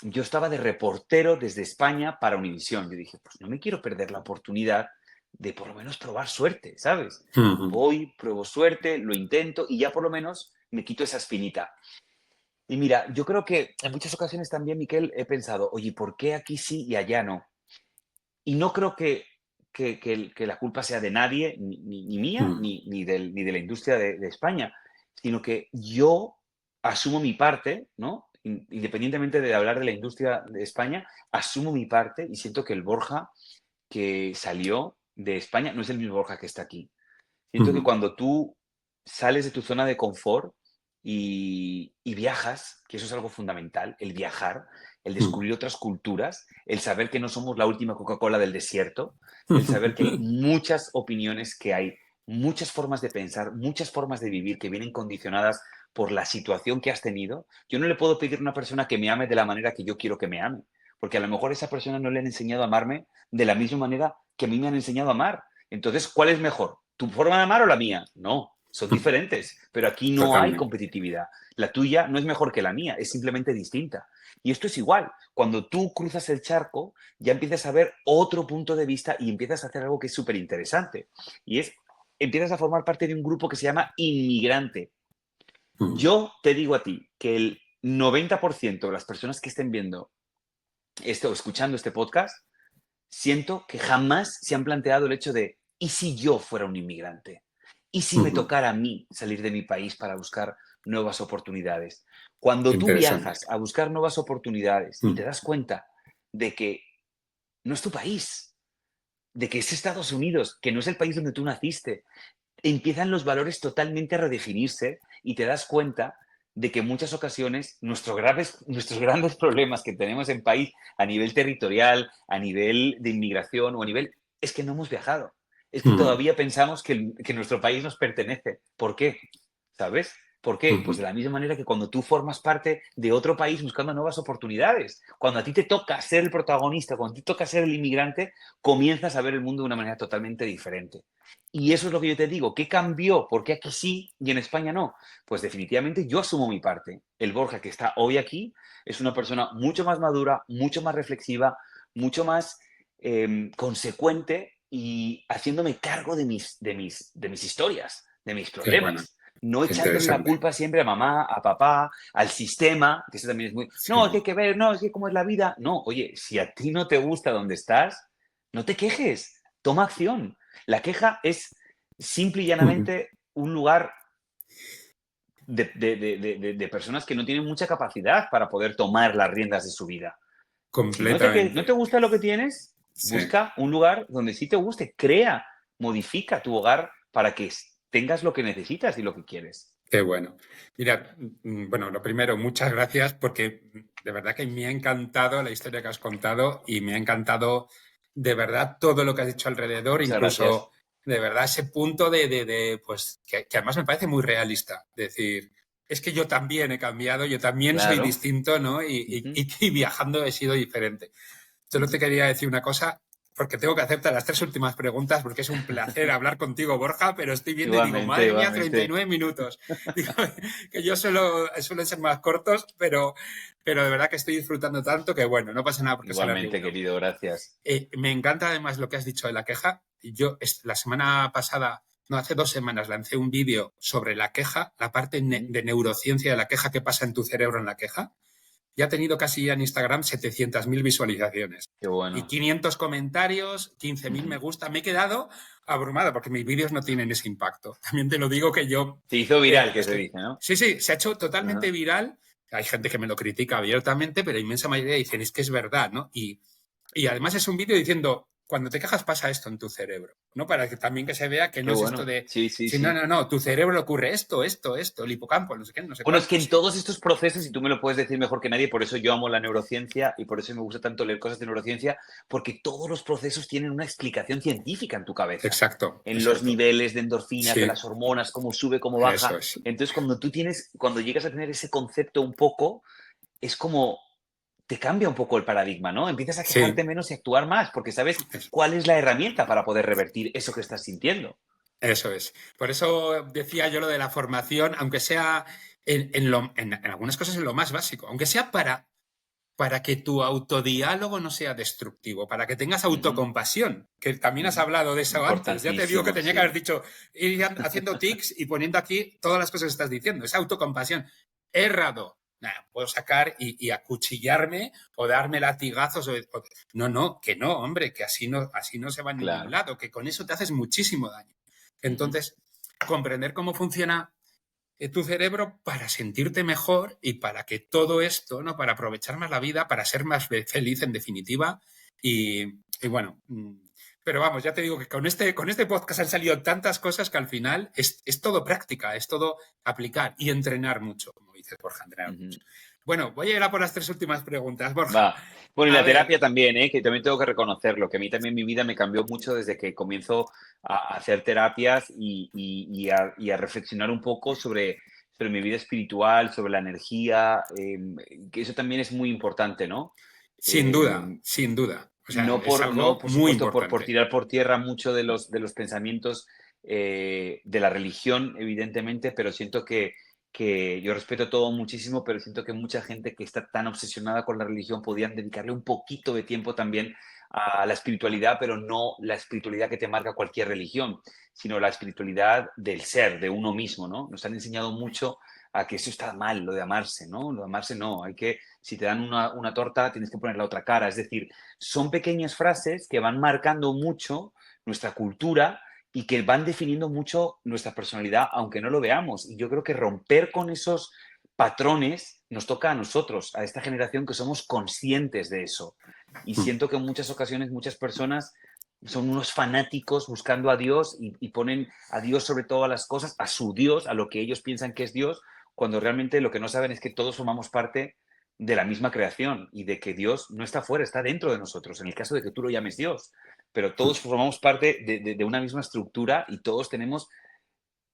yo estaba de reportero desde España para Univisión. Yo dije, pues no me quiero perder la oportunidad de por lo menos probar suerte, ¿sabes? Voy, pruebo suerte, lo intento y ya por lo menos me quito esa espinita. Y mira, yo creo que en muchas ocasiones también, Miquel, he pensado, oye, ¿por qué aquí sí y allá no? Y no creo que la culpa sea de nadie, ni mía, ni de la industria de España, sino que yo asumo mi parte, ¿no? Independientemente de hablar de la industria de España, asumo mi parte y siento que el Borja que salió de España no es el mismo Borja que está aquí. Siento que cuando tú sales de tu zona de confort y viajas, que eso es algo fundamental, el viajar, el descubrir otras culturas, el saber que no somos la última Coca-Cola del desierto, el saber que hay muchas opiniones, que hay muchas formas de pensar, muchas formas de vivir que vienen condicionadas por la situación que has tenido, yo no le puedo pedir a una persona que me ame de la manera que yo quiero que me ame, porque a lo mejor esa persona no le han enseñado a amarme de la misma manera que a mí me han enseñado a amar. Entonces, ¿cuál es mejor? ¿Tu forma de amar o la mía? No, son diferentes, pero aquí no hay Totalmente. competitividad. La tuya no es mejor que la mía, es simplemente distinta. Y esto es igual. Cuando tú cruzas el charco, ya empiezas a ver otro punto de vista y empiezas a hacer algo que es súper interesante. Y es, empiezas a formar parte de un grupo que se llama inmigrante. Mm. Yo te digo a ti que el 90% de las personas que estén viendo esto o escuchando este podcast, siento que jamás se han planteado el hecho de, ¿y si yo fuera un inmigrante? ¿Y si me Ujú. tocara a mí salir de mi país para buscar nuevas oportunidades? Cuando tú Interesante. viajas a buscar nuevas oportunidades y te Mm. das cuenta de que no es tu país, de que es Estados Unidos, que no es el país donde tú naciste, empiezan los valores totalmente a redefinirse y te das cuenta de que en muchas ocasiones nuestros grandes problemas que tenemos en país a nivel territorial, a nivel de inmigración o a nivel, es que no hemos viajado. Es que Mm. todavía pensamos que nuestro país nos pertenece. ¿Por qué? ¿Sabes? ¿Por qué? Pues de Ujú. la misma manera que cuando tú formas parte de otro país buscando nuevas oportunidades, cuando a ti te toca ser el protagonista, cuando a ti te toca ser el inmigrante, comienzas a ver el mundo de una manera totalmente diferente. Y eso es lo que yo te digo. ¿Qué cambió? ¿Por qué aquí sí y en España no? Pues definitivamente yo asumo mi parte. El Borja que está hoy aquí es una persona mucho más madura, mucho más reflexiva, mucho más consecuente y haciéndome cargo de mis historias, de mis Qué bueno, problemas. No qué echándole la interesante. culpa siempre a mamá, a papá, al sistema, que eso también es muy... No, es que hay Sí. que ver, no, es que cómo es la vida. No, oye, si a ti no te gusta donde estás, no te quejes, toma acción. La queja es simple y Ujú. llanamente un lugar de personas que no tienen mucha capacidad para poder tomar las riendas de su vida. Si no te Completamente. gusta lo que tienes, Sí. busca un lugar donde sí te guste, crea, modifica tu hogar para que tengas lo que necesitas y lo que quieres. Qué bueno. Mira, bueno, lo primero, muchas gracias porque de verdad que me ha encantado la historia que has contado y me ha encantado de verdad todo lo que has dicho alrededor, Muchas gracias. incluso de verdad ese punto pues, que además me parece muy realista. Decir, es que yo también he cambiado, yo también soy Claro. distinto, ¿no? Ujú, Y viajando he sido diferente. Solo te ujú. quería decir una cosa, porque tengo que hacerte las tres últimas preguntas, porque es un placer hablar contigo, Borja, pero estoy viendo y digo, Igualmente, madre mía, igualmente. 39 minutos. Digo, que yo suelen ser más cortos, pero de verdad que estoy disfrutando tanto que, bueno, no pasa nada porque se alargue Igualmente, uno. querido, gracias. Me encanta además lo que has dicho de la queja. Yo la semana pasada, no, hace 2 semanas, lancé un vídeo sobre la queja, la parte Ujú. de neurociencia de la queja, qué pasa en tu cerebro en la queja. Ya ha tenido casi ya en Instagram 700.000 visualizaciones Qué y bueno. 500 comentarios, 15.000 me Ujú. gusta. Me he quedado abrumado porque mis vídeos no tienen ese impacto. También te lo digo que yo Se hizo viral, que se estoy... dice, ¿no? Sí, sí, se ha hecho Ajá. totalmente viral. Hay gente que me lo critica abiertamente, pero la inmensa mayoría dicen es que es verdad, ¿no? Y además es un vídeo diciendo, cuando te quejas pasa esto en tu cerebro, ¿no? Para que también que se vea que Qué no es esto bueno. de, Sí, sí, si no, sí. no, no, tu cerebro ocurre esto, el hipocampo, no sé qué, no sé Bueno, es que cuánto, en sí. todos estos procesos, y tú me lo puedes decir mejor que nadie, por eso yo amo la neurociencia y por eso me gusta tanto leer cosas de neurociencia, porque todos los procesos tienen una explicación científica en tu cabeza, Exacto, en los exacto. niveles de endorfinas, de Sí, las hormonas, cómo sube, cómo eso baja. es. Entonces, cuando llegas a tener ese concepto un poco, es como te cambia un poco el paradigma, ¿no? Empiezas a quejarte Sí, menos y actuar más, porque sabes eso. cuál es la herramienta para poder revertir eso que estás sintiendo. Eso es. Por eso decía yo lo de la formación, aunque sea en algunas cosas en lo más básico, aunque sea para que tu autodiálogo no sea destructivo, para que tengas Ujú, autocompasión, que también has ujú. hablado de eso antes. Ya te digo que Importantísimo, tenía que haber sí. dicho, ir haciendo tics y poniendo aquí todas las cosas que estás diciendo. Esa autocompasión. He errado. Nada, puedo sacar y acuchillarme o darme latigazos. No, no, que no, hombre, que así no se va a ningún Claro. lado, que con eso te haces muchísimo daño. Ujú, Entonces, comprender cómo funciona tu cerebro para sentirte mejor y para que todo esto, ¿no? Para aprovechar más la vida, para ser más feliz en definitiva. Y bueno, pero vamos, ya te digo que con este podcast han salido tantas cosas que al final es todo práctica, es todo aplicar y entrenar mucho, como dices, Borja, entrenar ujú. mucho. Bueno, voy a ir a por las tres últimas preguntas, Borja. Va. Bueno, y A la terapia ver, también, ¿eh? Que también tengo que reconocerlo, que a mí también mi vida me cambió mucho desde que comienzo a hacer terapias y a reflexionar un poco sobre mi vida espiritual, sobre la energía, que eso también es muy importante, ¿no? Sin duda, Em, sin duda. O sea, no es por, no, algo por muy supuesto, por importante. tirar por tierra mucho de los pensamientos de la religión, evidentemente, pero siento que yo respeto todo muchísimo, pero siento que mucha gente que está tan obsesionada con la religión podían dedicarle un poquito de tiempo también a la espiritualidad, pero no la espiritualidad que te marca cualquier religión, sino la espiritualidad del ser, de uno mismo, ¿no? Nos han enseñado mucho a que eso está mal, lo de amarse, ¿no? Lo de amarse no, hay que, si te dan una torta, tienes que poner la otra cara, es decir, son pequeñas frases que van marcando mucho nuestra cultura y que van definiendo mucho nuestra personalidad, aunque no lo veamos. Y yo creo que romper con esos patrones nos toca a nosotros, a esta generación que somos conscientes de eso. Y siento que en muchas ocasiones muchas personas son unos fanáticos buscando a Dios y ponen a Dios sobre todas las cosas, a su Dios, a lo que ellos piensan que es Dios, cuando realmente lo que no saben es que todos formamos parte de la misma creación y de que Dios no está fuera, está dentro de nosotros, en el caso de que tú lo llames Dios, pero todos formamos parte de una misma estructura y todos tenemos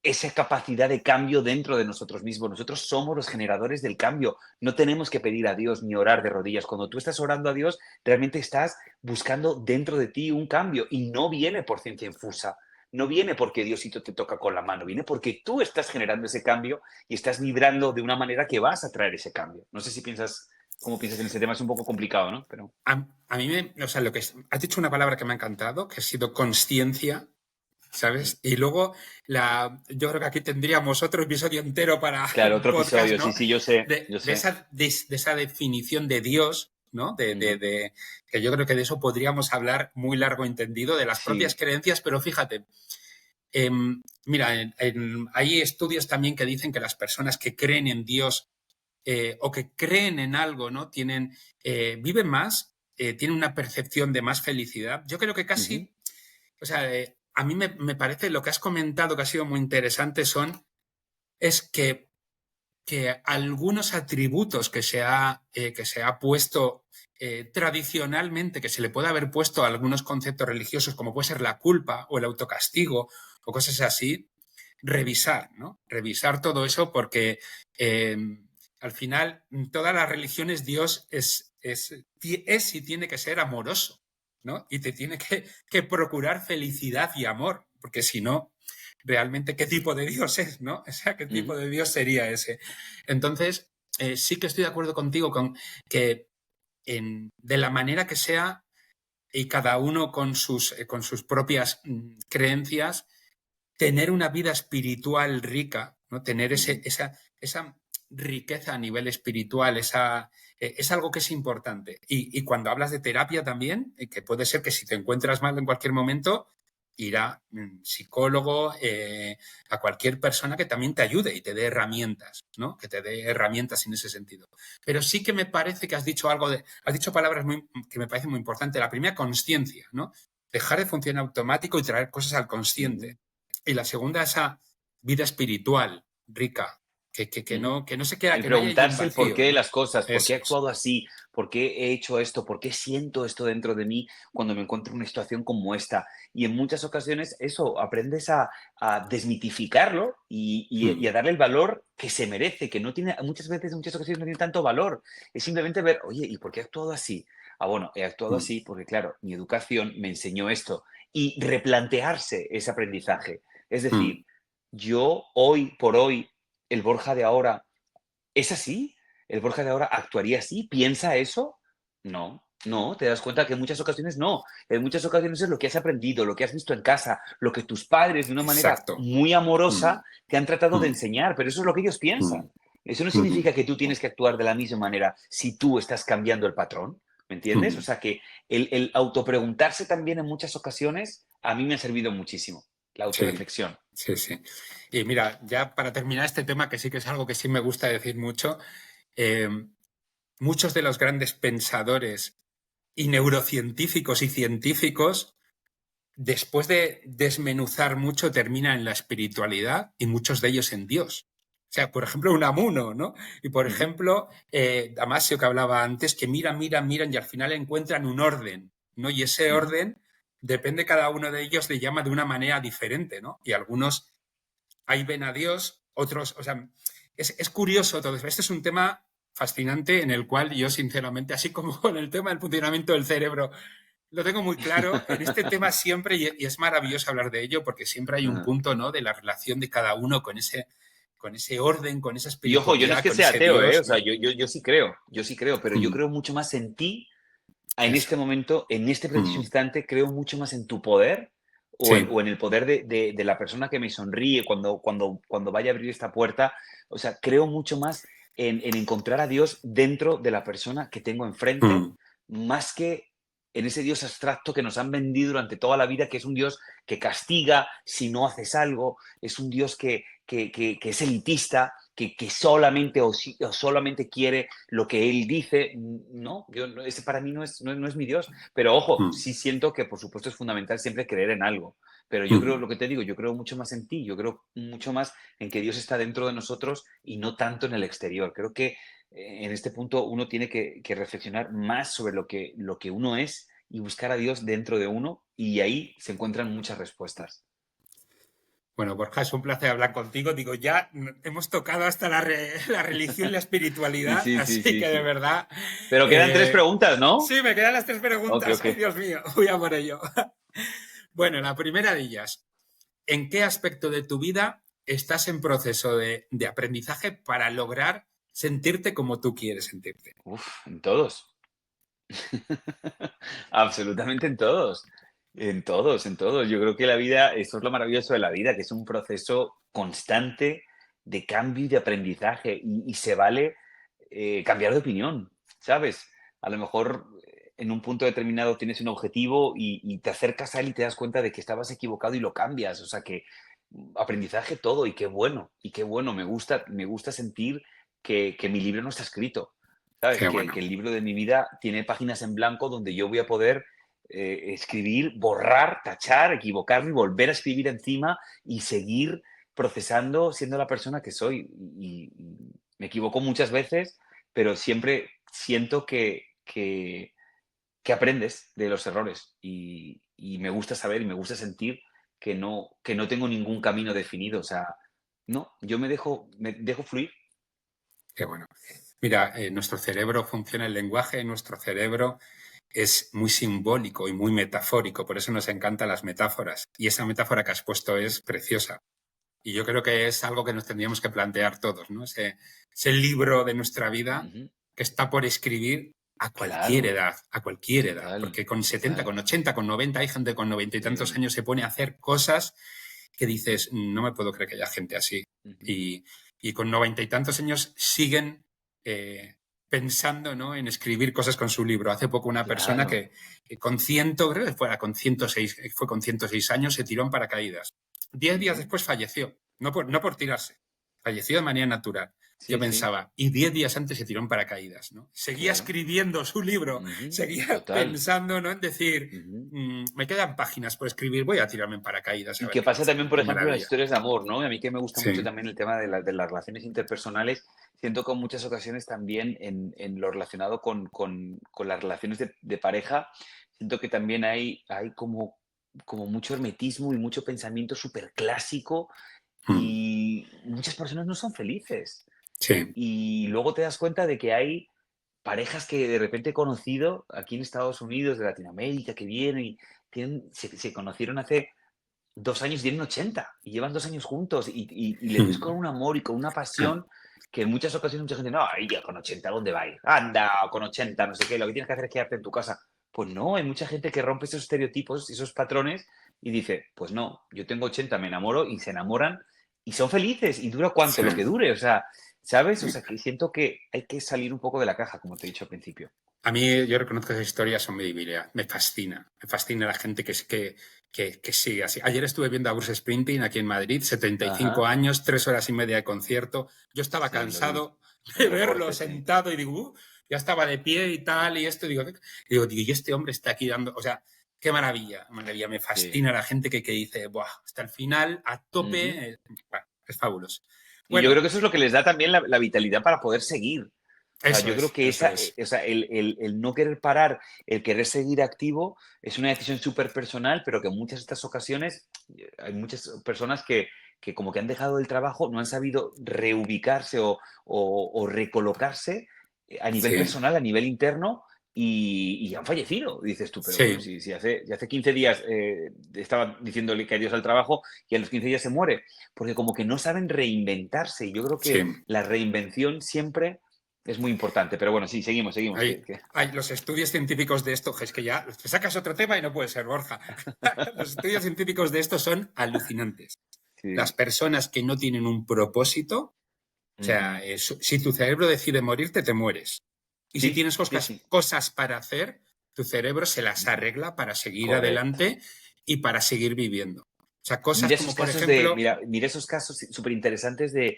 esa capacidad de cambio dentro de nosotros mismos. Nosotros somos los generadores del cambio. No tenemos que pedir a Dios ni orar de rodillas. Cuando tú estás orando a Dios, realmente estás buscando dentro de ti un cambio y no viene por ciencia infusa. No viene porque Diosito te toca con la mano, viene porque tú estás generando ese cambio y estás vibrando de una manera que vas a traer ese cambio. No sé si piensas, cómo piensas en ese tema, es un poco complicado, ¿no? Pero A mí o sea, has dicho una palabra que me ha encantado, que ha sido consciencia, ¿sabes? Y luego yo creo que aquí tendríamos otro episodio entero para claro, un otro podcast, episodio, sí, ¿no? sí, yo sé, De, yo de sé. esa, de esa definición de Dios, ¿no? Ujú. Que yo creo que de eso podríamos hablar muy largo entendido, de las propias Sí. creencias, pero fíjate, mira, hay estudios también que dicen que las personas que creen en Dios o que creen en algo, ¿no? Viven más, tienen una percepción de más felicidad. Yo creo que Ujú. casi, o sea, a mí me parece lo que has comentado que ha sido muy interesante es que algunos atributos que se ha puesto tradicionalmente, que se le puede haber puesto a algunos conceptos religiosos, como puede ser la culpa o el autocastigo o cosas así, revisar, ¿no? Revisar todo eso porque eh, al final en todas las religiones Dios es y tiene que ser amoroso, ¿no? Y te tiene que procurar felicidad y amor, porque si no, realmente qué tipo de Dios es, ¿no? O sea, qué tipo Ujú. de Dios sería ese. Entonces, sí que estoy de acuerdo contigo con que de la manera que sea y cada uno con sus propias creencias, tener una vida espiritual rica, ¿no? Tener Ujú. esa riqueza a nivel espiritual, es algo que es importante. Y cuando hablas de terapia también, que puede ser que si te encuentras mal en cualquier momento, ir a un psicólogo, a cualquier persona que también te ayude y te dé herramientas, ¿no? Que te dé herramientas en ese sentido. Pero sí que me parece que has dicho has dicho palabras que me parecen muy importantes. La primera, conciencia, ¿no? Dejar de funcionar automático y traer cosas al Ujú. consciente. Y la segunda, esa vida espiritual rica, Ujú. que no se queda, El que no haya allí un preguntarse el vacío, porqué de ¿no? las cosas, por qué he Eso es. actuado así, por qué he hecho esto, por qué siento esto dentro de mí cuando me encuentro en una situación como esta. Y en muchas ocasiones eso, aprendes a desmitificarlo y Mm, a darle el valor que se merece, que no tiene, muchas veces, en muchas ocasiones no tiene tanto valor. Es simplemente ver, oye, ¿y por qué he actuado así? Ah, bueno, he actuado mm, así porque, claro, mi educación me enseñó esto. Y replantearse ese aprendizaje. Es mm. decir, yo hoy por hoy el Borja de ahora es así. El Borja de ahora actuaría así. ¿Piensa eso? No, no. Te das cuenta que en muchas ocasiones no. En muchas ocasiones es lo que has aprendido, lo que has visto en casa, lo que tus padres de una manera Exacto. muy Mm, amorosa te han tratado de mm, enseñar, pero eso es lo que ellos mm, piensan. Eso no mm, significa que tú tienes que actuar de la misma manera si tú estás cambiando el patrón. ¿Me entiendes? O mm. sea que el autopreguntarse también en muchas ocasiones a mí me ha servido muchísimo. La Sí, autorreflexión. sí, sí. Y mira, ya para terminar este tema, que sí que es algo que sí me gusta decir mucho, eh, muchos de los grandes pensadores y neurocientíficos y científicos, después de desmenuzar mucho, terminan en la espiritualidad y muchos de ellos en Dios. O sea, por ejemplo, Unamuno, ¿no? Y por Ujú, ejemplo, Damasio, que hablaba antes, que miran y al final encuentran un orden, ¿no? Y ese ujú. orden depende cada uno de ellos, le llama de una manera diferente, ¿no? Y algunos ahí ven a Dios, otros, o sea, es curioso todo eso. Este es un tema fascinante en el cual yo, sinceramente, así como con el tema del funcionamiento del cerebro, lo tengo muy claro. En este tema siempre, y es maravilloso hablar de ello, porque siempre hay un Ajá. punto, ¿no?, de la relación de cada uno con ese orden, con esa Y ojo, yo no es espiritualidad, que con sea ese ateo, ¿eh? O Dios, sea, ¿no? yo sí creo, pero yo Mm, creo mucho más en ti en eso. este momento, en este preciso Mm, instante, creo mucho más en tu poder sí. o en el poder de la persona que me sonríe cuando vaya a abrir esta puerta. O sea, creo mucho más en encontrar a Dios dentro de la persona que tengo enfrente, Mm, más que en ese Dios abstracto que nos han vendido durante toda la vida, que es un Dios que castiga si no haces algo, es un Dios que es elitista, que solamente o solamente quiere lo que él dice. No, ese para mí no es mi Dios. Pero ojo, mm, sí siento que por supuesto es fundamental siempre creer en algo. Pero yo creo, mm. lo que te digo, yo creo mucho más en ti, yo creo mucho más en que Dios está dentro de nosotros y no tanto en el exterior. Creo que en este punto uno tiene que reflexionar más sobre lo que uno es y buscar a Dios dentro de uno y ahí se encuentran muchas respuestas. Bueno, Borja, es un placer hablar contigo. Digo, ya hemos tocado hasta la religión y la Sí, espiritualidad, sí, sí, así sí, que de sí. verdad. Pero quedan tres eh, preguntas, ¿no? sí, me quedan las tres Ok, preguntas. ok. Ay, Dios mío, voy a por ello. Bueno, la primera de ellas. ¿En qué aspecto de tu vida estás en proceso de aprendizaje para lograr sentirte como tú quieres sentirte? Uf, en todos. Absolutamente en todos. En todos, en todos. Yo creo que la vida, esto es lo maravilloso de la vida, que es un proceso constante de cambio y de aprendizaje y se vale cambiar de opinión, ¿sabes? A lo mejor en un punto determinado tienes un objetivo y te acercas a él y te das cuenta de que estabas equivocado y lo cambias. O sea que aprendizaje todo y qué bueno, me gusta sentir que mi libro no está escrito. ¿Sabes? Qué bueno, Que el libro de mi vida tiene páginas en blanco donde yo voy a poder escribir, borrar, tachar, equivocarme, volver a escribir encima y seguir procesando siendo la persona que soy. Y me equivoco muchas veces, pero siempre siento que aprendes de los errores y me gusta saber y me gusta sentir que no tengo ningún camino definido. O sea, no, yo me dejo fluir. qué bueno. Mira, nuestro cerebro funciona el lenguaje, nuestro cerebro es muy simbólico y muy metafórico, por eso nos encantan las metáforas. Y esa metáfora que has puesto es preciosa. Y yo creo que es algo que nos tendríamos que plantear todos, ¿no? Ese libro de nuestra vida Ujú. que está por escribir Claro, a cualquier edad, total, porque con 70, total. con 80, con 90, hay gente con 90 y tantos Sí. años se pone a hacer cosas que dices, no me puedo creer que haya gente así. Ujú. Y, y con 90 y tantos años siguen pensando, ¿no?, en escribir cosas con su libro. Hace poco una persona Claro. que con 100, creo que con 106, fue con 106 años, se tiró en paracaídas. 10 días Ujú. después falleció, no por tirarse, falleció de manera natural. Yo Sí, sí, pensaba, y 10 días antes se tiró en paracaídas, ¿no? Seguía claro. escribiendo su libro, Ujú. seguía Total. pensando, ¿no?, en decir, Ujú. me quedan páginas por escribir, voy a tirarme en paracaídas a Y ver qué qué pasa pasa. también, por Qué ejemplo, en las maravilla. historias de amor, ¿no? A mí que me gusta mucho Sí. también el tema de las relaciones interpersonales, siento que en muchas ocasiones también en lo relacionado con las relaciones de pareja, siento que también hay como mucho hermetismo y mucho pensamiento súper clásico Mm, y muchas personas no son felices. sí. Y luego te das cuenta de que hay parejas que de repente he conocido aquí en Estados Unidos, de Latinoamérica, que vienen y se conocieron hace 2 años, tienen 80 y llevan 2 años juntos y les ves con Mm, un amor y con una ah, pasión que en muchas ocasiones mucha gente, no, ay, ya con 80, ¿dónde va a ir? Anda, con 80, no sé qué, lo que tienes que hacer es quedarte en tu casa. Pues no, hay mucha gente que rompe esos estereotipos, esos patrones y dice, pues no, yo tengo 80, me enamoro y se enamoran y son felices y dura cuanto, sí. lo que dure, o sea, ¿sabes? O sea, que siento que hay que salir un poco de la caja, como te he dicho al principio. A mí, yo reconozco que esas historias son mi debilidad. Me fascina la gente que sigue así. Ayer estuve viendo a Bruce Springsteen aquí en Madrid, 75 Ajá, años, 3 horas y media de concierto. Yo estaba sí, lo vi. cansado de Era verlo fuerte, sí. sentado y digo, ya estaba de pie y tal, y esto, y este hombre está aquí dando, o sea, qué maravilla, maravilla. Me Sí. fascina la gente que dice, buah, hasta el final, a Ujú. tope, bueno, es fabuloso. Y yo creo Bueno, que eso es lo que les da también la vitalidad para poder seguir. O sea, eso yo creo es, que eso esa, es. o sea, el no querer parar, el querer seguir activo, es una decisión súper personal, pero que en muchas de estas ocasiones hay muchas personas que como que han dejado el trabajo, no han sabido reubicarse o recolocarse a nivel Sí, personal, a nivel interno, y han fallecido. Y dices tú, pero bueno, sí, si hace 15 días estaba diciéndole que adiós al trabajo y a los 15 días se muere, porque como que no saben reinventarse. Y yo creo que sí. la reinvención siempre es muy importante. Pero bueno, sí, seguimos. Hay los estudios científicos de esto, es que ya te sacas otro tema y no puede ser, Borja. Los estudios científicos de esto son alucinantes. Las Sí. personas que no tienen un propósito, o Ujú. sea, si tu cerebro decide morirte, te mueres. Y si Sí, tienes sí, sí. cosas para hacer, tu cerebro se las arregla para seguir Correcto. adelante y para seguir viviendo. O sea, cosas Mira como, esos por casos ejemplo, mira esos casos súper interesantes de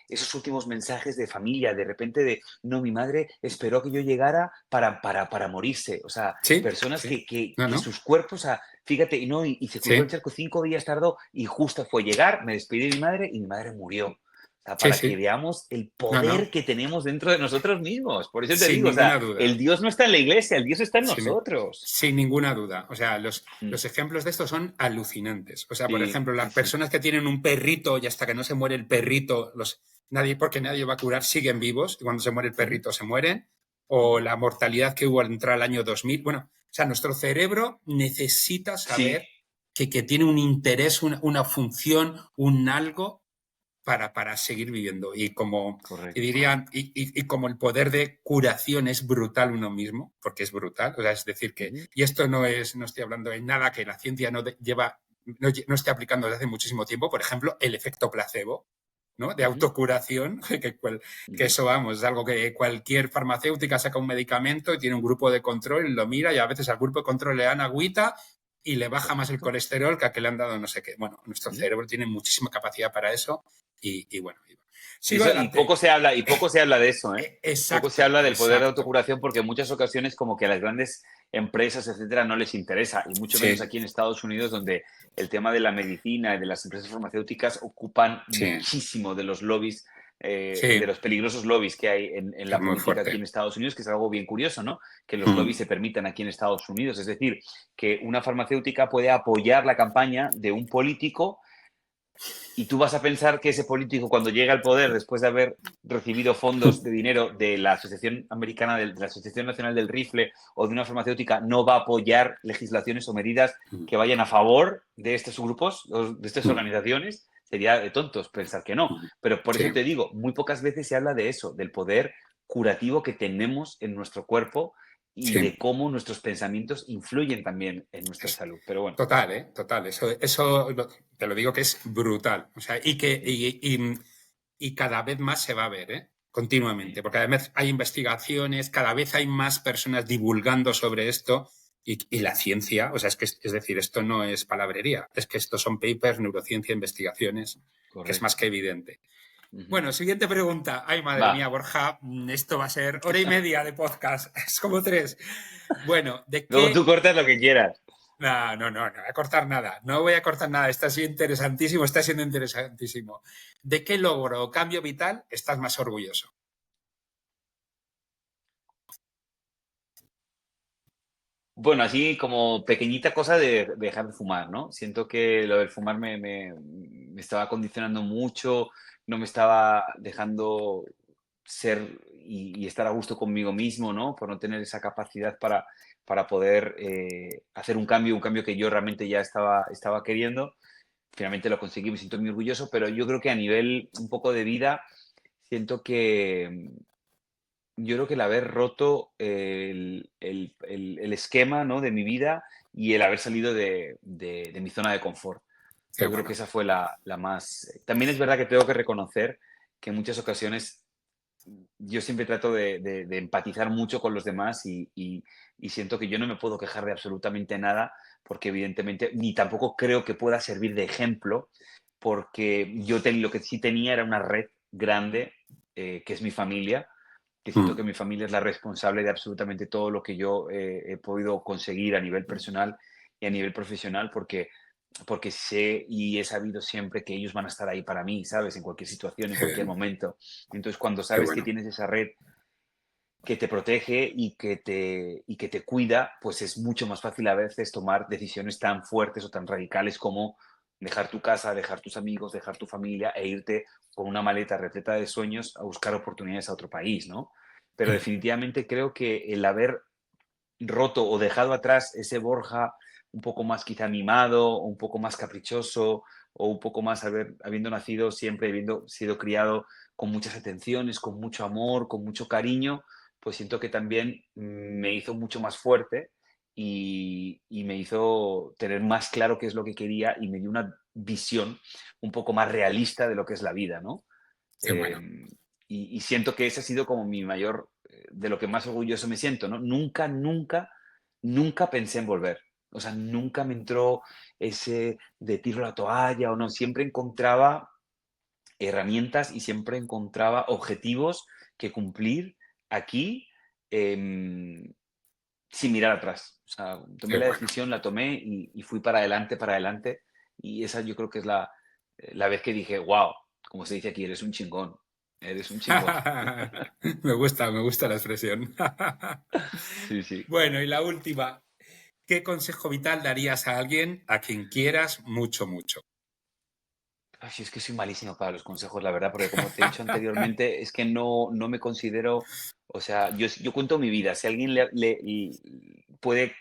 esos últimos mensajes de familia, de repente de, no, mi madre esperó que yo llegara para morirse. O sea, sí, personas sí, no, que no, sus cuerpos, o sea, fíjate, y se cruzó el sí, charco, 5 días tardó y justo fue llegar, me despedí de mi madre y mi madre murió. O sea, sí, para que sí, veamos el no, poder no, que tenemos dentro de nosotros mismos. Por eso te sin digo, o sea, ninguna duda. el Dios no está en la iglesia, el Dios está en Sin, nosotros. sin ninguna duda. O sea, Mm. los ejemplos de esto son alucinantes. O sea, por Sí, ejemplo, sí, las sí. personas que tienen un perrito y hasta que no se muere el perrito, porque nadie va a curar, siguen vivos y cuando se muere el Ujú, perrito se mueren. O ujú. la mortalidad que hubo al entrar al año 2000. Bueno, o sea, nuestro cerebro necesita Sí, saber que tiene un interés, una función, un algo para seguir viviendo. Y correcto. dirían, y como el poder de curación es brutal uno mismo, porque es brutal, o sea, es decir que, Ujú, y esto no estoy hablando de nada que la ciencia no esté aplicando desde hace muchísimo tiempo, por ejemplo, el efecto placebo, ¿no? De ujú, autocuración, que ujú, eso, vamos, es algo que cualquier farmacéutica saca un medicamento y tiene un grupo de control y lo mira y a veces al grupo de control le dan agüita y le baja más el correcto. colesterol que a que le han dado no sé qué. Bueno, nuestro Ujú. cerebro tiene muchísima capacidad para eso y bueno, Y, sigo eso, y adelante. poco se habla de eso, ¿eh? Poco se Exacto, habla del poder de exacto. autocuración porque en muchas ocasiones como que a las grandes empresas, etcétera, no les interesa, y mucho menos Sí, aquí en Estados Unidos, donde el tema de la medicina y de las empresas farmacéuticas ocupan sí, muchísimo de los lobbies, de sí, los peligrosos lobbies que hay en es la muy política aquí en fuerte. Estados Unidos, que es algo bien curioso, ¿no? Que los lobbies Mm, se permitan aquí en Estados Unidos. Es decir, que una farmacéutica puede apoyar la campaña de un político. Y tú vas a pensar que ese político, cuando llega al poder, después de haber recibido fondos de dinero de la Asociación Americana, de la Asociación Nacional del Rifle o de una farmacéutica, no va a apoyar legislaciones o medidas mm, que vayan a favor de estos grupos, de estas mm, organizaciones. Sería de tontos pensar que no. mm. Pero por Sí, eso te digo, muy pocas veces se habla de eso, del poder curativo que tenemos en nuestro cuerpo y sí. de cómo nuestros pensamientos influyen también en nuestra Es salud. Pero bueno. total, ¿eh? Total. Te lo digo que es brutal. O sea, y cada vez más se va a ver, ¿eh? Sí. Continuamente, porque además hay investigaciones, cada vez hay más personas divulgando sobre esto y la ciencia, o sea, es decir, esto no es palabrería, es que estos son papers, neurociencia, investigaciones, que es más Correcto. que evidente. Ujú. Bueno, siguiente pregunta. Ay, madre Va. mía, Borja, esto va a ser hora y media de podcast. Es como tres. Bueno, ¿de Luego tú qué? cortas lo que quieras. No, no, no, no voy a cortar nada. No voy a cortar nada. Está siendo interesantísimo. ¿De qué logro o cambio vital estás más orgulloso? Bueno, así como pequeñita cosa de dejar de fumar, ¿no? Siento que lo del fumar me estaba condicionando mucho, no me estaba dejando ser y estar a gusto conmigo mismo, ¿no? Por no tener esa capacidad para poder hacer un cambio que yo realmente ya estaba queriendo. Finalmente lo conseguí, me siento muy orgulloso, pero yo creo que a nivel un poco de vida, siento que yo creo que el haber roto el esquema, ¿no? de mi vida y el haber salido de mi zona de confort. Qué Yo creo que bueno. esa fue la más... También es verdad que tengo que reconocer que en muchas ocasiones yo siempre trato de empatizar mucho con los demás y siento que yo no me puedo quejar de absolutamente nada porque evidentemente ni tampoco creo que pueda servir de ejemplo porque lo que sí tenía era una red grande que es mi familia, que siento que Mm, mi familia es la responsable de absolutamente todo lo que yo he podido conseguir a nivel personal y a nivel profesional, porque sé y he sabido siempre que ellos van a estar ahí para mí, ¿sabes? En cualquier situación, en cualquier qué, momento. Entonces, cuando qué sabes que bueno. tienes esa red que te protege y que te cuida, pues es mucho más fácil a veces tomar decisiones tan fuertes o tan radicales como dejar tu casa, dejar tus amigos, dejar tu familia e irte con una maleta repleta de sueños a buscar oportunidades a otro país, ¿no? Pero definitivamente creo que el haber roto o dejado atrás ese Borja un poco más quizá mimado, o un poco más caprichoso, o un poco más habiendo nacido siempre, habiendo sido criado con muchas atenciones, con mucho amor, con mucho cariño, pues siento que también me hizo mucho más fuerte y me hizo tener más claro qué es lo que quería y me dio una visión un poco más realista de lo que es la vida, ¿no? Qué bueno. Y siento que ese ha sido como mi mayor, de lo que más orgulloso me siento, ¿no? Nunca, nunca, nunca pensé en volver. O sea, nunca me entró ese de tiro la toalla o no. Siempre encontraba herramientas y siempre encontraba objetivos que cumplir aquí sin mirar atrás. O sea, Qué tomé la bueno. decisión, la tomé y fui para adelante, para adelante. Y esa yo creo que es la vez que dije, wow, como se dice aquí, eres un chingón. Eres un chingón. Me gusta la expresión. Sí, sí. Bueno, y la última. ¿Qué consejo vital darías a alguien a quien quieras mucho, mucho? Ay, sí, es que soy malísimo para los consejos, la verdad, porque como te he dicho anteriormente, es que no me considero, o sea, yo cuento mi vida. Si alguien puede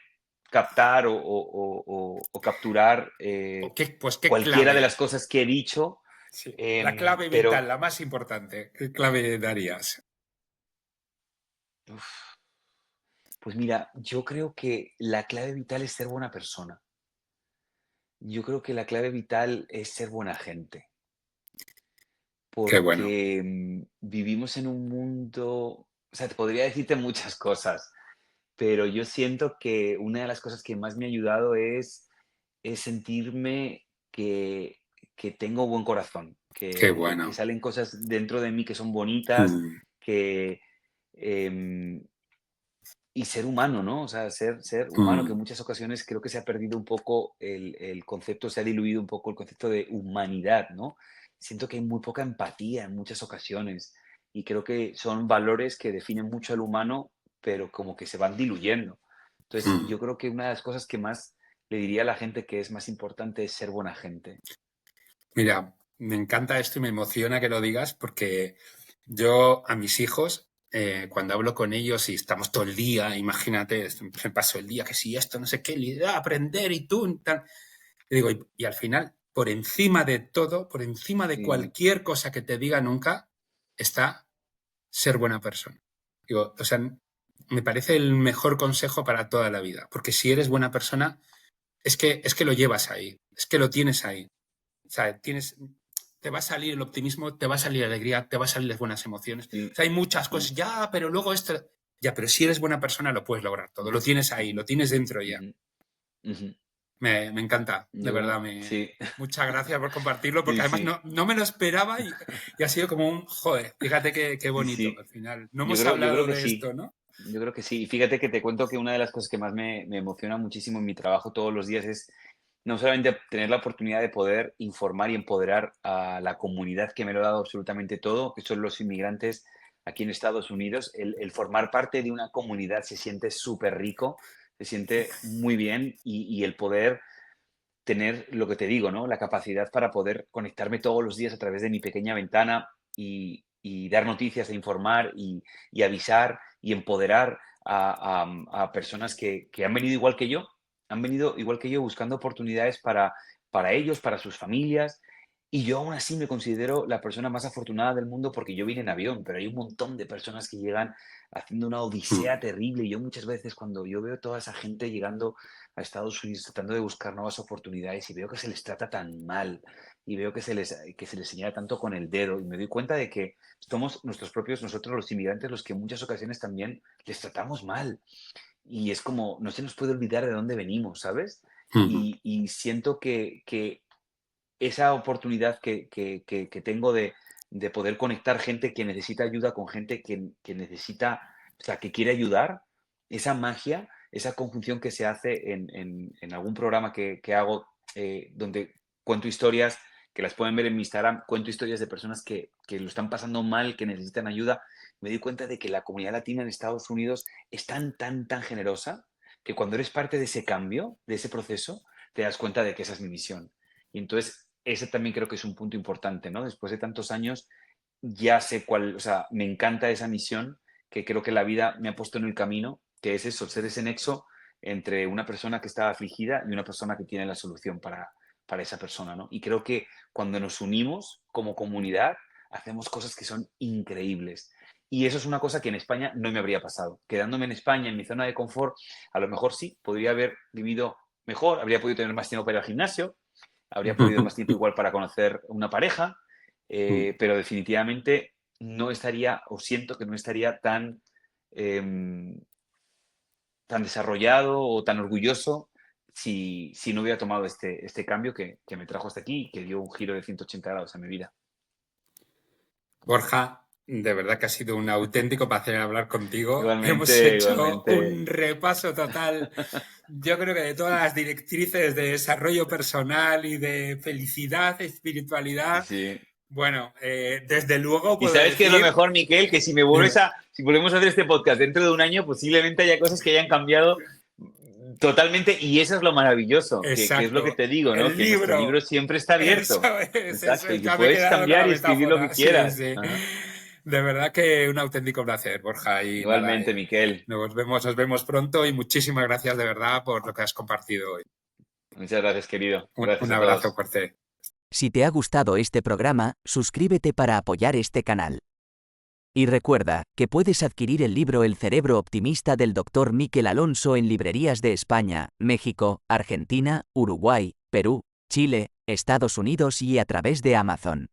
captar o capturar Pues qué cualquiera de clave. las cosas que he dicho, Sí, la clave vital, pero la más importante. ¿Qué clave darías? uf, pues mira, yo creo que la clave vital es ser buena persona. Yo creo que la clave vital es ser buena gente, Qué bueno. porque vivimos en un mundo, o sea, te podría decirte muchas cosas, pero yo siento que una de las cosas que más me ha ayudado es sentirme que tengo buen corazón, Qué que bueno. salen cosas dentro de mí que son bonitas, Mm, que, em, y ser humano, ¿no? O sea, ser humano, que en mm, muchas ocasiones creo que se ha perdido un poco el concepto, se ha diluido un poco el concepto de humanidad, ¿no? Siento que hay muy poca empatía en muchas ocasiones y creo que son valores que definen mucho al humano, pero como que se van diluyendo. Entonces, mm. yo creo que una de las cosas que más le diría a la gente que es más importante es ser buena gente. Mira, me encanta esto y me emociona que lo digas porque yo a mis hijos, cuando hablo con ellos y estamos todo el día, imagínate, me paso el día que si esto, no sé qué, aprender y tú, tal. Y digo, y al final, por encima de todo, por encima de Sí, cualquier cosa que te diga nunca, está ser buena persona. Digo, o sea, me parece el mejor consejo para toda la vida, porque si eres buena persona, es que lo llevas ahí, es que lo tienes ahí. O sea, te va a salir el optimismo, te va a salir la alegría, te va a salir las buenas emociones. O sí, sea, hay muchas sí. cosas, ya, pero luego esto, ya, pero si eres buena persona lo puedes lograr todo, lo Ujú, tienes ahí, ujú, lo tienes dentro ya. ujú, ujú. Me encanta, de verdad. Sí, Muchas gracias por compartirlo, porque sí, además sí, no me lo esperaba y ha sido como un, joder, fíjate qué sí, bonito sí. al final. No Yo hemos creo, yo creo hablado que de sí. esto, ¿no? Yo creo que sí. Y fíjate que te cuento que una de las cosas que más me emociona muchísimo en mi trabajo todos los días es no solamente tener la oportunidad de poder informar y empoderar a la comunidad que me lo ha dado absolutamente todo, que son los inmigrantes aquí en Estados Unidos, el formar parte de una comunidad se siente súper rico, se siente muy bien y el poder tener lo que te digo, ¿no? La capacidad para poder conectarme todos los días a través de mi pequeña ventana y dar noticias e informar y avisar y empoderar a personas que han venido igual que yo, han venido igual que yo buscando oportunidades para ellos, para sus familias. Y yo aún así me considero la persona más afortunada del mundo porque yo vine en avión, pero hay un montón de personas que llegan haciendo una odisea Mm, terrible. Y yo muchas veces cuando yo veo toda esa gente llegando a Estados Unidos tratando de buscar nuevas oportunidades y veo que se les trata tan mal y veo que se les señala tanto con el dedo y me doy cuenta de que somos nosotros los inmigrantes, los que en muchas ocasiones también les tratamos mal. Y es como, no se nos puede olvidar de dónde venimos, ¿sabes? mm, Y siento que esa oportunidad que tengo de poder conectar gente que necesita ayuda con gente que necesita, o sea, que quiere ayudar, esa magia, esa conjunción que se hace en algún programa que hago donde cuento historias, que las pueden ver en mi Instagram, cuento historias de personas que lo están pasando mal, que necesitan ayuda, me doy cuenta de que la comunidad latina en Estados Unidos es tan, tan, tan generosa que cuando eres parte de ese cambio, de ese proceso, te das cuenta de que esa es mi misión Y entonces, ese también creo que es un punto importante, ¿no? Después de tantos años, ya sé cuál, o sea, me encanta esa misión que creo que la vida me ha puesto en el camino, que es eso, ser ese nexo entre una persona que está afligida y una persona que tiene la solución para esa persona, ¿no? Y creo que cuando nos unimos como comunidad, hacemos cosas que son increíbles. Y eso es una cosa que en España no me habría pasado. Quedándome en España, en mi zona de confort, a lo mejor sí, podría haber vivido mejor, habría podido tener más tiempo para ir al gimnasio, habría podido más tiempo igual para conocer una pareja, pero definitivamente no estaría, o siento que no estaría eh, tan desarrollado o tan orgulloso si no hubiera tomado este cambio que me trajo hasta aquí y que dio un giro de 180 grados a mi vida. Borja, de verdad que ha sido un auténtico placer hablar contigo. Hemos Igualmente, hecho igualmente. un repaso total, yo creo que de todas las directrices de desarrollo personal y de felicidad, espiritualidad. Sí. Bueno, desde luego Y puedo sabes qué es lo decir... mejor, Miquel, que si Dime. si volvemos a hacer este podcast dentro de un año, posiblemente haya cosas que hayan cambiado totalmente, y eso es lo maravilloso, que es lo que Exacto. te digo, ¿no? El Que nuestro libro libro. siempre está Eso abierto. eso Exacto, es. y que Ya me he puedes quedado con cambiar la y escribir lo que metáfora. Sí, quieras. sí. Ajá. De verdad que un auténtico placer, Borja. Y nada, Igualmente, Miquel. nos vemos pronto y muchísimas gracias de verdad por lo que has compartido hoy. Muchas gracias, querido. Gracias Un a abrazo todos. fuerte. Si te ha gustado este programa, suscríbete para apoyar este canal. Y recuerda que puedes adquirir el libro El cerebro optimista del Dr. Miquel Alonso en librerías de España, México, Argentina, Uruguay, Perú, Chile, Estados Unidos y a través de Amazon.